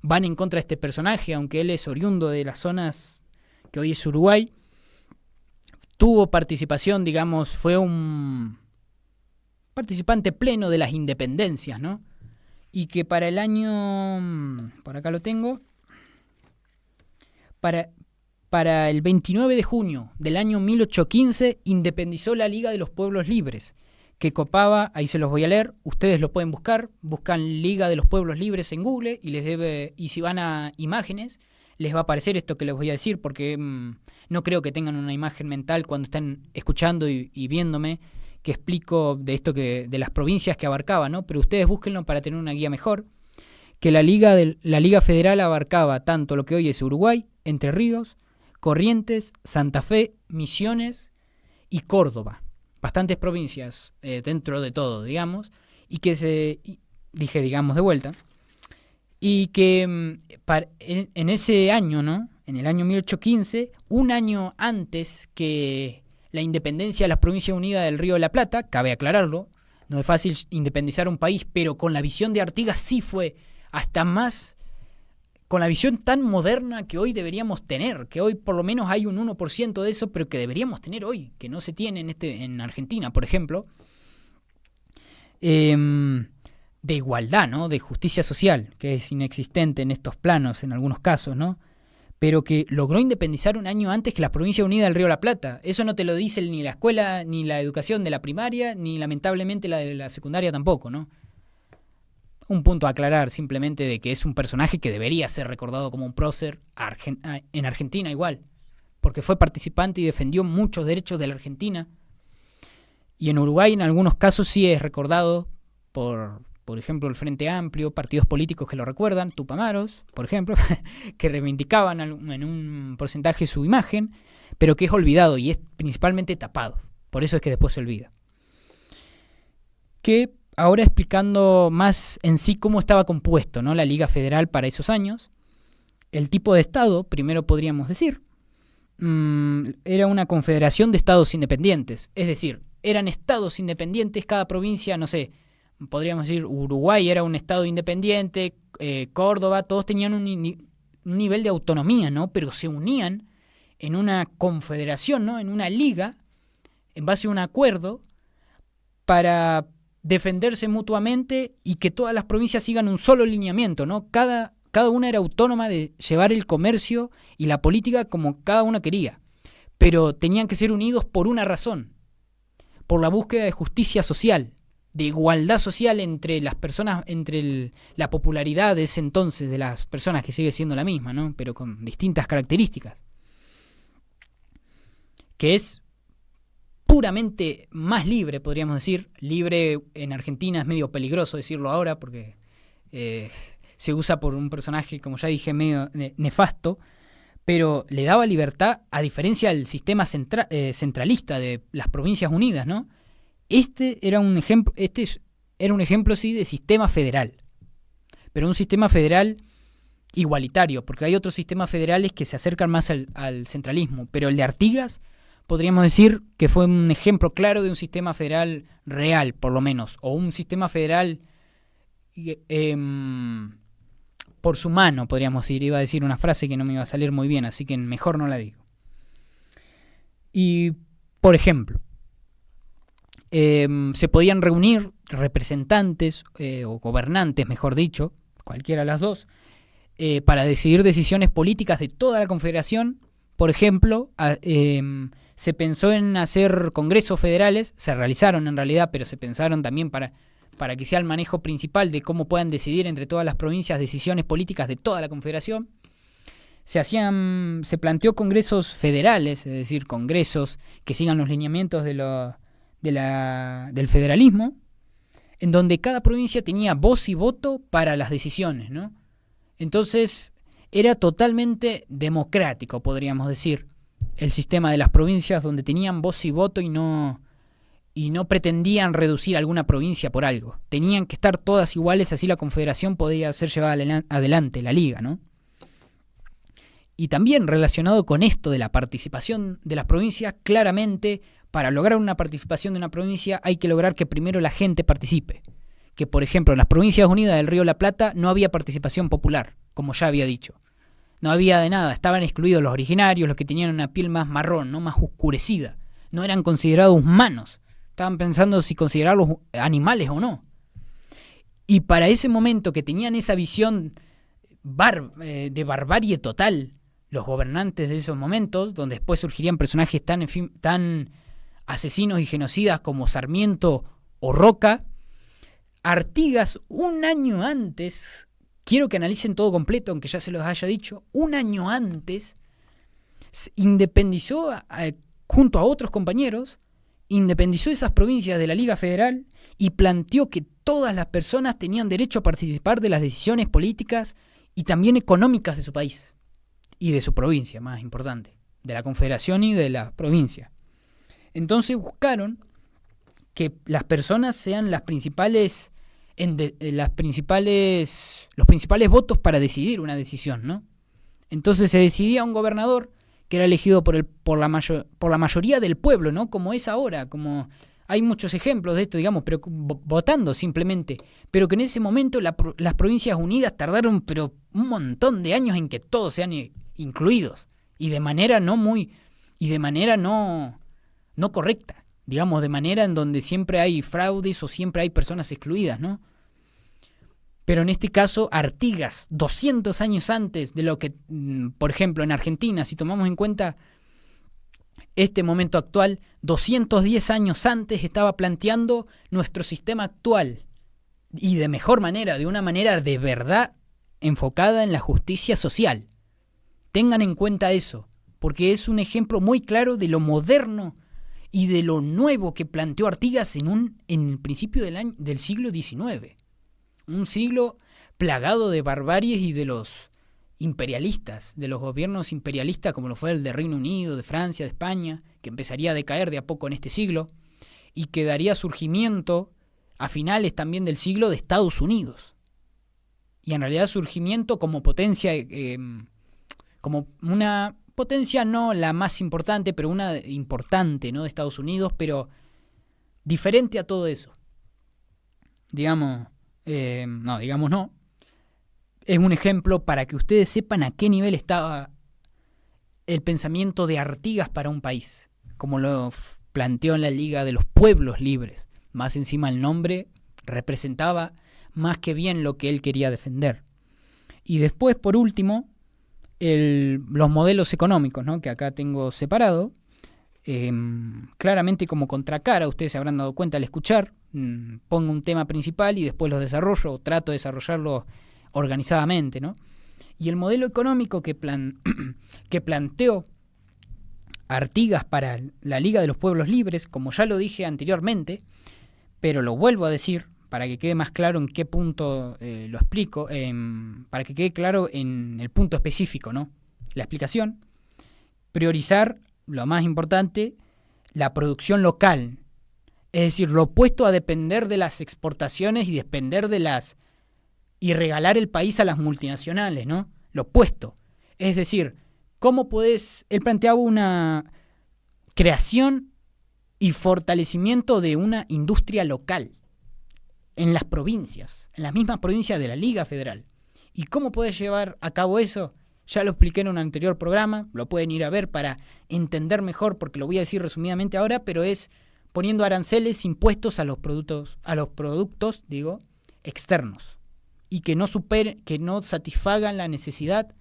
van en contra de este personaje, aunque él es oriundo de las zonas que hoy es Uruguay. Tuvo participación, digamos, fue un participante pleno de las independencias, ¿no? Y que para el año, por acá lo tengo, para el 29 de junio del año 1815 independizó la Liga de los Pueblos Libres, que copaba, ahí se los voy a leer, ustedes lo pueden buscar, buscan Liga de los Pueblos Libres en Google y si van a imágenes les va a aparecer esto que les voy a decir, porque no creo que tengan una imagen mental cuando están escuchando y viéndome que explico de esto de las provincias que abarcaba, ¿no? Pero ustedes búsquenlo para tener una guía mejor, que la Liga Federal abarcaba tanto lo que hoy es Uruguay, Entre Ríos, Corrientes, Santa Fe, Misiones y Córdoba. Bastantes provincias dentro de todo, digamos, y que dije digamos de vuelta, y que en ese año, ¿no? En el año 1815, un año antes que la independencia de las Provincias Unidas del Río de la Plata, cabe aclararlo, no es fácil independizar un país, pero con la visión de Artigas sí fue hasta más, con la visión tan moderna que hoy deberíamos tener, que hoy por lo menos hay un 1% de eso, pero que deberíamos tener hoy, que no se tiene en Argentina, por ejemplo, de igualdad, ¿no? De justicia social, que es inexistente en estos planos en algunos casos, ¿no? Pero que logró independizar un año antes que las Provincias Unidas del Río de la Plata. Eso no te lo dice ni la escuela, ni la educación de la primaria, ni lamentablemente la de la secundaria tampoco, ¿no? Un punto a aclarar simplemente de que es un personaje que debería ser recordado como un prócer en Argentina igual, porque fue participante y defendió muchos derechos de la Argentina. Y en Uruguay en algunos casos sí es recordado por ejemplo, el Frente Amplio, partidos políticos que lo recuerdan, Tupamaros, por ejemplo, que reivindicaban en un porcentaje su imagen, pero que es olvidado y es principalmente tapado. Por eso es que después se olvida. Que ahora explicando más en sí cómo estaba compuesto, ¿no? La Liga Federal para esos años, el tipo de Estado, primero podríamos decir, era una confederación de estados independientes, es decir, eran estados independientes, cada provincia, no sé, podríamos decir, Uruguay era un estado independiente, Córdoba, todos tenían un nivel de autonomía, ¿no? Pero se unían en una confederación, ¿no? En una liga, en base a un acuerdo, para defenderse mutuamente y que todas las provincias sigan un solo lineamiento, ¿no? Cada una era autónoma de llevar el comercio y la política como cada una quería, pero tenían que ser unidos por una razón, por la búsqueda de justicia social, de igualdad social entre las personas, la popularidad de ese entonces de las personas, que sigue siendo la misma, ¿no? Pero con distintas características, que es puramente más libre, podríamos decir. Libre en Argentina es medio peligroso decirlo ahora porque se usa por un personaje, como ya dije, medio nefasto, pero le daba libertad a diferencia del sistema centralista de las Provincias Unidas, ¿no? Este era un ejemplo, sí, de sistema federal, pero un sistema federal igualitario, porque hay otros sistemas federales que se acercan más al centralismo, pero el de Artigas podríamos decir que fue un ejemplo claro de un sistema federal real, por lo menos, o un sistema federal por su mano, podríamos decir. Iba a decir una frase que no me iba a salir muy bien, así que mejor no la digo. Y, por ejemplo, se podían reunir representantes o gobernantes, mejor dicho, cualquiera de las dos, para decidir decisiones políticas de toda la confederación. Por ejemplo, se pensó en hacer congresos federales, se realizaron en realidad, pero se pensaron también para que sea el manejo principal de cómo puedan decidir entre todas las provincias decisiones políticas de toda la confederación. Se planteó congresos federales, es decir, congresos que sigan los lineamientos del federalismo, en donde cada provincia tenía voz y voto para las decisiones, ¿no? Entonces era totalmente democrático, podríamos decir, el sistema de las provincias, donde tenían voz y voto y no pretendían reducir alguna provincia por algo. Tenían que estar todas iguales, así la confederación podía ser llevada adelante, la liga, ¿no? Y también relacionado con esto de la participación de las provincias, claramente para lograr una participación de una provincia hay que lograr que primero la gente participe. Que, por ejemplo, en las Provincias Unidas del Río de la Plata no había participación popular, como ya había dicho. No había de nada, estaban excluidos los originarios, los que tenían una piel más marrón, no más oscurecida. No eran considerados humanos. Estaban pensando si considerarlos animales o no. Y para ese momento que tenían esa visión de barbarie total, los gobernantes de esos momentos, donde después surgirían personajes tan asesinos y genocidas como Sarmiento o Roca, Artigas un año antes, quiero que analicen todo completo, aunque ya se los haya dicho, un año antes se independizó junto a otros compañeros, independizó esas provincias de la Liga Federal y planteó que todas las personas tenían derecho a participar de las decisiones políticas y también económicas de su país y de su provincia, más importante, de la Confederación y de la provincia. Entonces buscaron que las personas sean los principales votos para decidir una decisión, ¿no? Entonces se decidía un gobernador que era elegido por la mayoría del pueblo, ¿no? Como es ahora, como hay muchos ejemplos de esto, digamos, pero votando simplemente. Pero que en ese momento las Provincias Unidas tardaron pero un montón de años en que todos sean incluidos. Y de manera no correcta. Digamos, de manera en donde siempre hay fraudes o siempre hay personas excluidas, ¿no? Pero en este caso, Artigas, 200 años antes de lo que, por ejemplo, en Argentina, si tomamos en cuenta este momento actual, 210 años antes estaba planteando nuestro sistema actual y de mejor manera, de una manera de verdad enfocada en la justicia social. Tengan en cuenta eso, porque es un ejemplo muy claro de lo moderno y de lo nuevo que planteó Artigas en el principio del siglo XIX. Un siglo plagado de barbaries y de los imperialistas, de los gobiernos imperialistas como lo fue el de Reino Unido, de Francia, de España, que empezaría a decaer de a poco en este siglo y que daría surgimiento a finales también del siglo de Estados Unidos. Y en realidad surgimiento como potencia, como una potencia no la más importante, pero una importante, ¿no?, de Estados Unidos, pero diferente a todo eso. Digamos no. Es un ejemplo para que ustedes sepan a qué nivel estaba el pensamiento de Artigas para un país, como lo planteó en la Liga de los Pueblos Libres. Más encima el nombre representaba más que bien lo que él quería defender. Y después, por último, los modelos económicos, ¿no?, que acá tengo separado. Claramente como contracara, ustedes se habrán dado cuenta al escuchar, pongo un tema principal y después lo desarrollo, o trato de desarrollarlo organizadamente, ¿no? Y el modelo económico que planteó Artigas para la Liga de los Pueblos Libres, como ya lo dije anteriormente, pero lo vuelvo a decir para que quede más claro en qué punto lo explico, para que quede claro en el punto específico, ¿no?, la explicación. Priorizar, lo más importante, la producción local. Es decir, lo opuesto a depender de las exportaciones y depender y regalar el país a las multinacionales, ¿no? Lo opuesto. Es decir, él planteaba una creación y fortalecimiento de una industria local en las provincias, en las mismas provincias de la Liga Federal. ¿Y cómo puedes llevar a cabo eso? Ya lo expliqué en un anterior programa, lo pueden ir a ver para entender mejor, porque lo voy a decir resumidamente ahora, pero es poniendo aranceles, impuestos a los productos, externos, y que no satisfagan la necesidad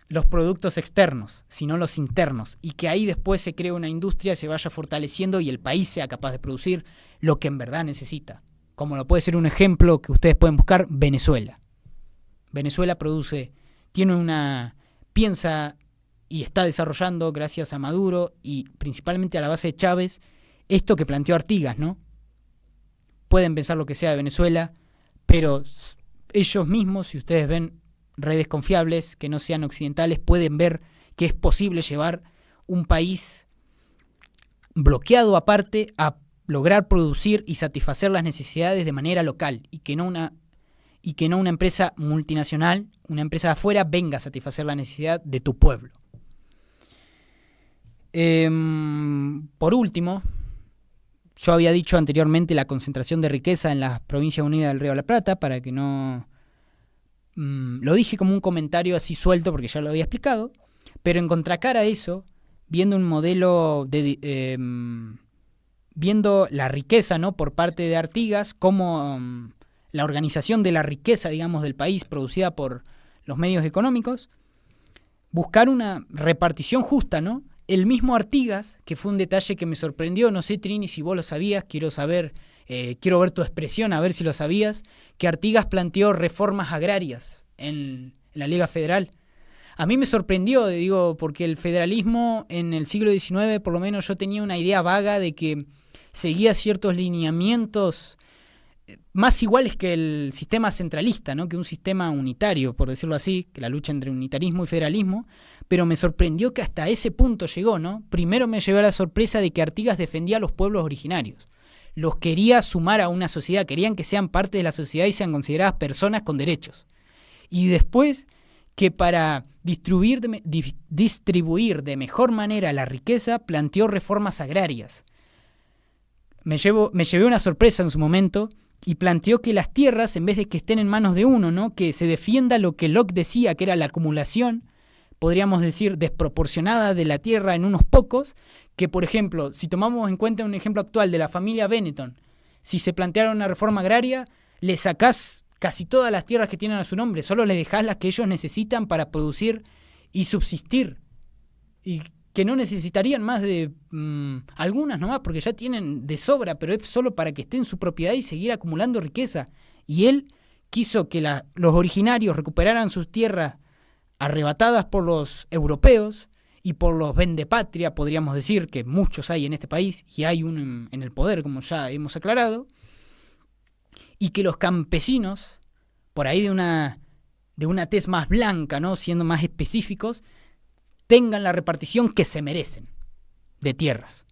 los productos externos, sino los internos, y que ahí después se cree una industria, se vaya fortaleciendo y el país sea capaz de producir lo que en verdad necesita. Como lo puede ser un ejemplo que ustedes pueden buscar, Venezuela. Venezuela piensa y está desarrollando, gracias a Maduro y principalmente a la base de Chávez, esto que planteó Artigas, ¿no? Pueden pensar lo que sea de Venezuela, pero ellos mismos, si ustedes ven redes confiables que no sean occidentales, pueden ver que es posible llevar un país bloqueado aparte a lograr producir y satisfacer las necesidades de manera local y que no una empresa multinacional, una empresa de afuera, venga a satisfacer la necesidad de tu pueblo. Por último, yo había dicho anteriormente la concentración de riqueza en las Provincias Unidas del Río de la Plata, para que no... lo dije como un comentario así suelto porque ya lo había explicado, pero en contracara a eso, viendo un modelo de... viendo la riqueza, ¿no?, por parte de Artigas, como la organización de la riqueza, digamos, del país producida por los medios económicos, buscar una repartición justa, ¿no? El mismo Artigas, que fue un detalle que me sorprendió, no sé, Trini, si vos lo sabías, quiero saber, quiero ver tu expresión, a ver si lo sabías, que Artigas planteó reformas agrarias en la Liga Federal. A mí me sorprendió, digo, porque el federalismo en el siglo XIX, por lo menos yo tenía una idea vaga de que seguía ciertos lineamientos más iguales que el sistema centralista, ¿no?, que un sistema unitario, por decirlo así, que la lucha entre unitarismo y federalismo, pero me sorprendió que hasta ese punto llegó, ¿no? Primero me llevé a la sorpresa de que Artigas defendía a los pueblos originarios, los quería sumar a una sociedad, querían que sean parte de la sociedad y sean consideradas personas con derechos. Y después que para distribuir de mejor manera la riqueza, planteó reformas agrarias. Me llevé una sorpresa en su momento y planteó que las tierras, en vez de que estén en manos de uno, ¿no?, que se defienda lo que Locke decía, que era la acumulación, podríamos decir, desproporcionada de la tierra en unos pocos, que, por ejemplo, si tomamos en cuenta un ejemplo actual de la familia Benetton, si se planteara una reforma agraria, le sacás casi todas las tierras que tienen a su nombre, solo les dejás las que ellos necesitan para producir y subsistir, y que no necesitarían más de algunas nomás, porque ya tienen de sobra, pero es solo para que esté en su propiedad y seguir acumulando riqueza. Y él quiso que los originarios recuperaran sus tierras arrebatadas por los europeos y por los vendepatria, podríamos decir, que muchos hay en este país, y hay uno en el poder, como ya hemos aclarado, y que los campesinos, por ahí de una tez más blanca, ¿no?, siendo más específicos, tengan la repartición que se merecen de tierras.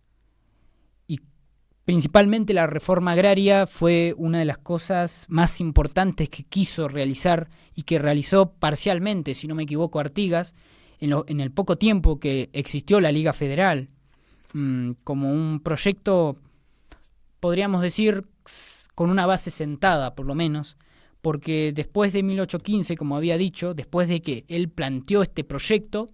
Y principalmente la reforma agraria fue una de las cosas más importantes que quiso realizar y que realizó parcialmente, si no me equivoco, Artigas, en el poco tiempo que existió la Liga Federal, como un proyecto, podríamos decir, con una base sentada, por lo menos, porque después de 1815, como había dicho, después de que él planteó este proyecto,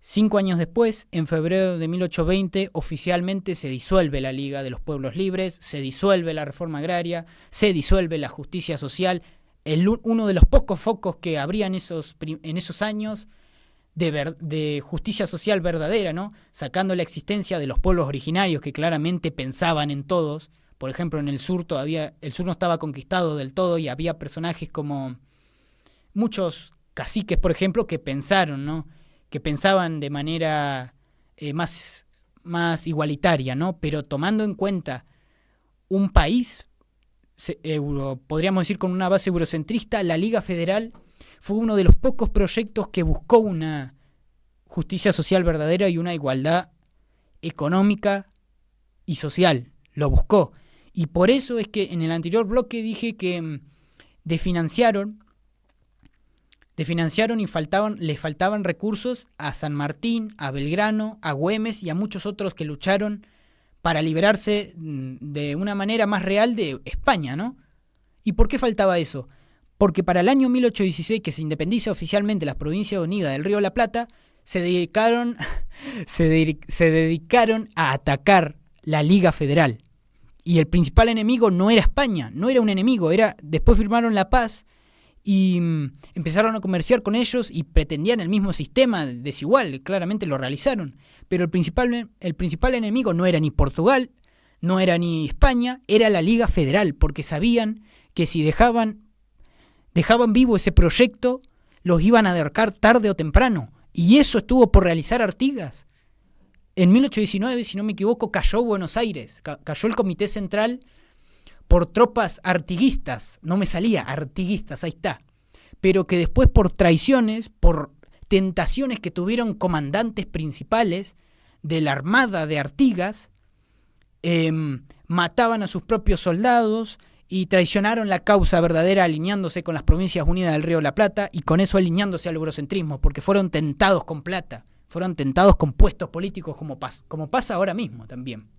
5 años después, en febrero de 1820, oficialmente se disuelve la Liga de los Pueblos Libres, se disuelve la reforma agraria, se disuelve la justicia social, uno de los pocos focos que habría en esos años de justicia social verdadera, ¿no?, sacando la existencia de los pueblos originarios que claramente pensaban en todos. Por ejemplo, en el sur el sur no estaba conquistado del todo y había personajes como muchos caciques, por ejemplo, que pensaron, ¿no?, que pensaban de manera más igualitaria, ¿no? Pero tomando en cuenta un país, podríamos decir con una base eurocentrista, la Liga Federal fue uno de los pocos proyectos que buscó una justicia social verdadera y una igualdad económica y social. Lo buscó. Y por eso es que en el anterior bloque dije que desfinanciaron y les faltaban recursos a San Martín, a Belgrano, a Güemes y a muchos otros que lucharon para liberarse de una manera más real de España, ¿no? ¿Y por qué faltaba eso? Porque para el año 1816, que se independiza oficialmente las Provincias Unidas del Río de la Plata, se dedicaron a atacar la Liga Federal. Y el principal enemigo no era España, no era un enemigo, después firmaron la paz y empezaron a comerciar con ellos y pretendían el mismo sistema desigual, claramente lo realizaron, pero el principal enemigo no era ni Portugal, no era ni España, era la Liga Federal, porque sabían que si dejaban vivo ese proyecto, los iban a derrocar tarde o temprano, y eso estuvo por realizar Artigas. En 1819, si no me equivoco, cayó Buenos Aires, cayó el Comité Central por tropas artiguistas, no me salía, artiguistas, ahí está, pero que después por traiciones, por tentaciones que tuvieron comandantes principales de la armada de Artigas, mataban a sus propios soldados y traicionaron la causa verdadera alineándose con las Provincias Unidas del Río de la Plata y con eso alineándose al eurocentrismo, porque fueron tentados con plata, fueron tentados con puestos políticos como pasa ahora mismo también.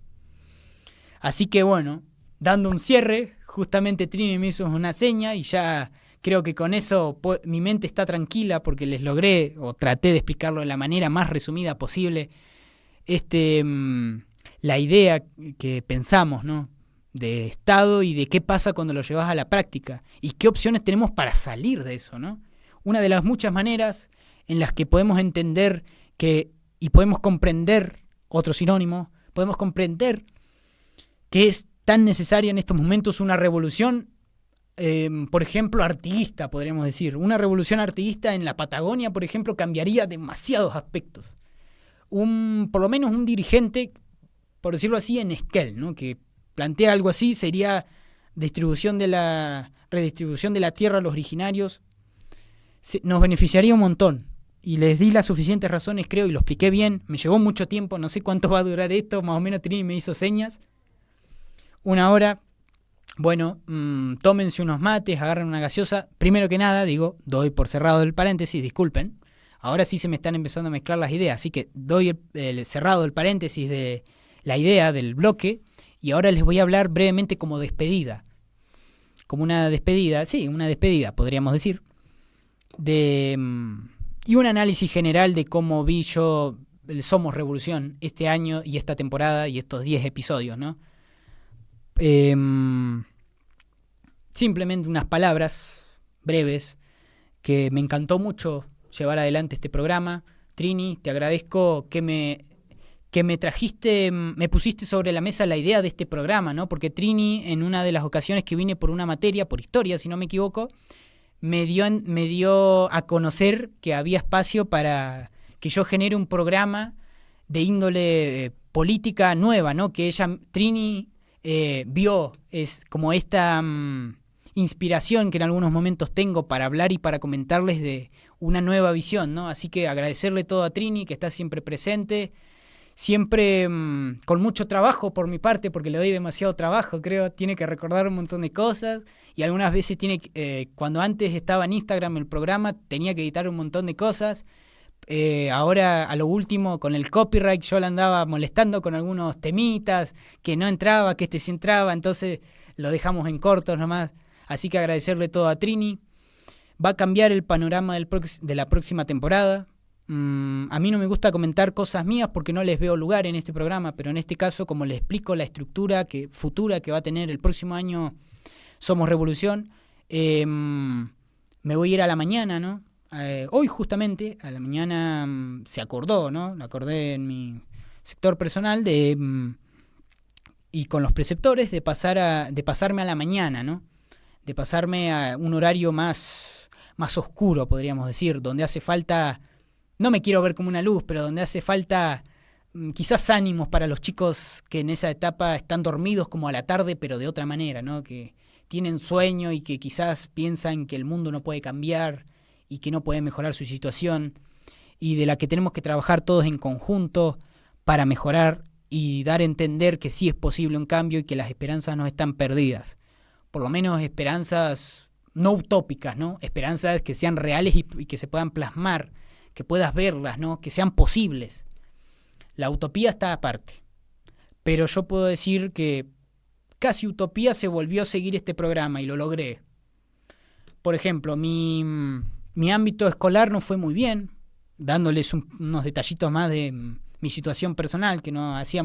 Así que bueno, dando un cierre, justamente Trini me hizo una seña y ya creo que con eso mi mente está tranquila porque les logré o traté de explicarlo de la manera más resumida posible la idea que pensamos, ¿no? De Estado y de qué pasa cuando lo llevas a la práctica y qué opciones tenemos para salir de eso, ¿no? Una de las muchas maneras en las que podemos entender y podemos comprender, otro sinónimo, podemos comprender que es tan necesaria en estos momentos una revolución, por ejemplo, artiguista, podríamos decir. Una revolución artiguista en la Patagonia, por ejemplo, cambiaría demasiados aspectos. Por lo menos un dirigente, por decirlo así, en Esquel, ¿no? Que plantea algo así, sería redistribución de la tierra a los originarios. Nos beneficiaría un montón. Y les di las suficientes razones, creo, y lo expliqué bien. Me llevó mucho tiempo, no sé cuánto va a durar esto, más o menos Trini me hizo señas. 1 hora. Bueno, tómense unos mates, agarren una gaseosa. Primero que nada, doy por cerrado el paréntesis, disculpen. Ahora sí se me están empezando a mezclar las ideas, así que doy el cerrado del paréntesis de la idea del bloque y ahora les voy a hablar brevemente como despedida. Como una despedida, sí, una despedida, podríamos decir. Y un análisis general de cómo vi yo el Somos Revolución este año y esta temporada y estos 10 episodios, ¿no? Simplemente unas palabras breves que me encantó mucho llevar adelante este programa. Trini, te agradezco que me trajiste, me pusiste sobre la mesa la idea de este programa, ¿no? Porque Trini, en una de las ocasiones que vine por una materia, por historia, si no me equivoco, me dio a conocer que había espacio para que yo genere un programa de índole política nueva, ¿no? Que Trini, vio es como esta inspiración que en algunos momentos tengo para hablar y para comentarles de una nueva visión, ¿no? Así que agradecerle todo a Trini, que está siempre presente, siempre con mucho trabajo por mi parte, porque le doy demasiado trabajo, creo, tiene que recordar un montón de cosas y algunas veces cuando antes estaba en Instagram el programa, tenía que editar un montón de cosas. Ahora, a lo último, con el copyright, yo la andaba molestando con algunos temitas, que no entraba, que sí entraba, entonces lo dejamos en cortos nomás. Así que agradecerle todo a Trini. Va a cambiar el panorama de la próxima temporada. A mí no me gusta comentar cosas mías porque no les veo lugar en este programa, pero en este caso, como les explico la estructura futura que va a tener el próximo año Somos Revolución, me voy a ir a la mañana, ¿no? Hoy justamente, a la mañana se acordó, ¿no? Lo acordé en mi sector personal y con los preceptores de pasarme a la mañana, ¿no? De pasarme a un horario más oscuro, podríamos decir, donde hace falta, no me quiero ver como una luz, pero donde hace falta quizás ánimos para los chicos que en esa etapa están dormidos como a la tarde, pero de otra manera, ¿no? Que tienen sueño y que quizás piensan que el mundo no puede cambiar y que no puede mejorar su situación y de la que tenemos que trabajar todos en conjunto para mejorar y dar a entender que sí es posible un cambio y que las esperanzas no están perdidas. Por lo menos esperanzas no utópicas, ¿no? Esperanzas que sean reales y que se puedan plasmar, que puedas verlas, ¿no? Que sean posibles. La utopía está aparte. Pero yo puedo decir que casi utopía se volvió a seguir este programa y lo logré. Por ejemplo, mi ámbito escolar no fue muy bien, dándoles unos detallitos más de mi situación personal, que no hace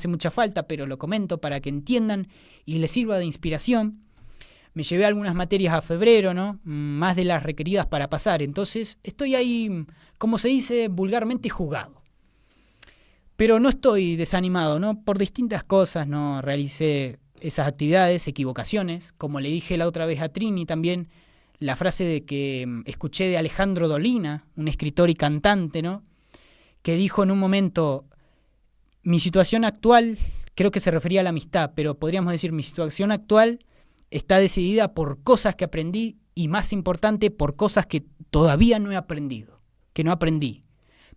mucha falta, pero lo comento para que entiendan y les sirva de inspiración. Me llevé algunas materias a febrero, ¿no? Más de las requeridas para pasar. Entonces estoy ahí, como se dice vulgarmente, jugado. Pero no estoy desanimado, ¿no? Por distintas cosas no realicé esas actividades, equivocaciones. Como le dije la otra vez a Trini también, la frase de que escuché de Alejandro Dolina, un escritor y cantante, ¿no? Que dijo en un momento, mi situación actual, creo que se refería a la amistad, pero podríamos decir mi situación actual está decidida por cosas que aprendí y, más importante, por cosas que todavía no he aprendido, que no aprendí,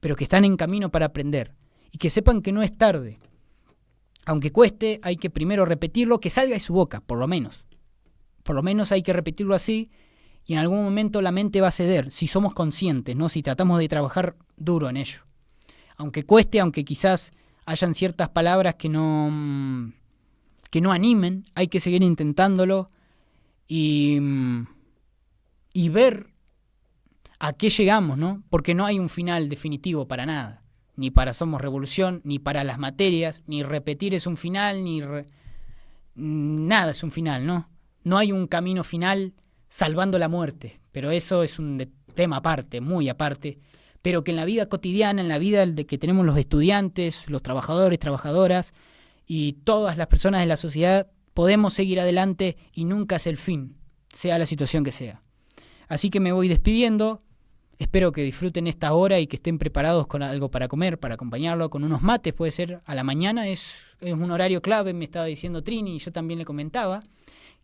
pero que están en camino para aprender. Y que sepan que no es tarde. Aunque cueste, hay que primero repetirlo, que salga de su boca, por lo menos. Por lo menos hay que repetirlo así y en algún momento la mente va a ceder, si somos conscientes, ¿no? Si tratamos de trabajar duro en ello. aunque cueste, aunque quizás hayan ciertas palabras que no animen, hay que seguir intentándolo y ver a qué llegamos, ¿no? Porque no hay un final definitivo para nada, ni para Somos Revolución, ni para las materias, ni repetir es un final, nada es un final, ¿no? No hay un camino final salvando la muerte, pero eso es un tema aparte, muy aparte, pero que en la vida cotidiana, en la vida de que tenemos los estudiantes, los trabajadores, trabajadoras y todas las personas de la sociedad, podemos seguir adelante y nunca es el fin, sea la situación que sea. Así que me voy despidiendo, espero que disfruten esta hora y que estén preparados con algo para comer, para acompañarlo, con unos mates, puede ser a la mañana, es un horario clave, me estaba diciendo Trini, y yo también le comentaba,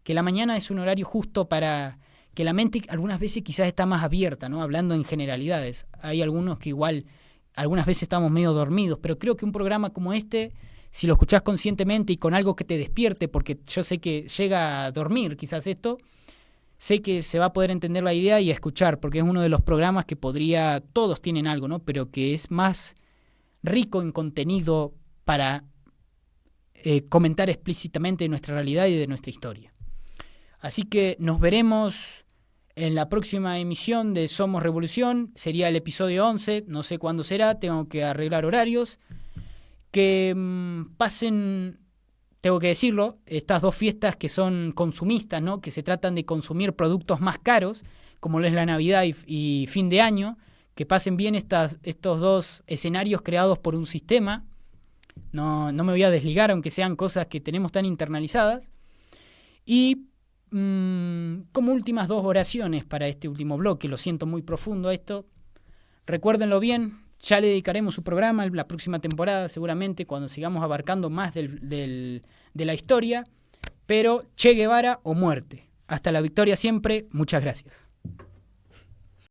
que la mañana es un horario justo para que la mente algunas veces quizás está más abierta, ¿no? Hablando en generalidades. Hay algunos que igual, algunas veces estamos medio dormidos, pero creo que un programa como este, si lo escuchás conscientemente y con algo que te despierte, porque yo sé que llega a dormir quizás esto, sé que se va a poder entender la idea y a escuchar, porque es uno de los programas que todos tienen algo, ¿no? Pero que es más rico en contenido para comentar explícitamente nuestra realidad y de nuestra historia. Así que nos veremos en la próxima emisión de Somos Revolución, sería el episodio 11, no sé cuándo será, tengo que arreglar horarios, que pasen, tengo que decirlo, estas dos fiestas que son consumistas, ¿no? Que se tratan de consumir productos más caros, como lo es la Navidad y fin de año, que pasen bien estos dos escenarios creados por un sistema, no me voy a desligar, aunque sean cosas que tenemos tan internalizadas, y como últimas 2 oraciones para este último bloque, lo siento muy profundo esto, recuérdenlo bien, ya le dedicaremos un programa la próxima temporada seguramente cuando sigamos abarcando más de la historia, pero Che Guevara o muerte, hasta la victoria siempre, muchas gracias.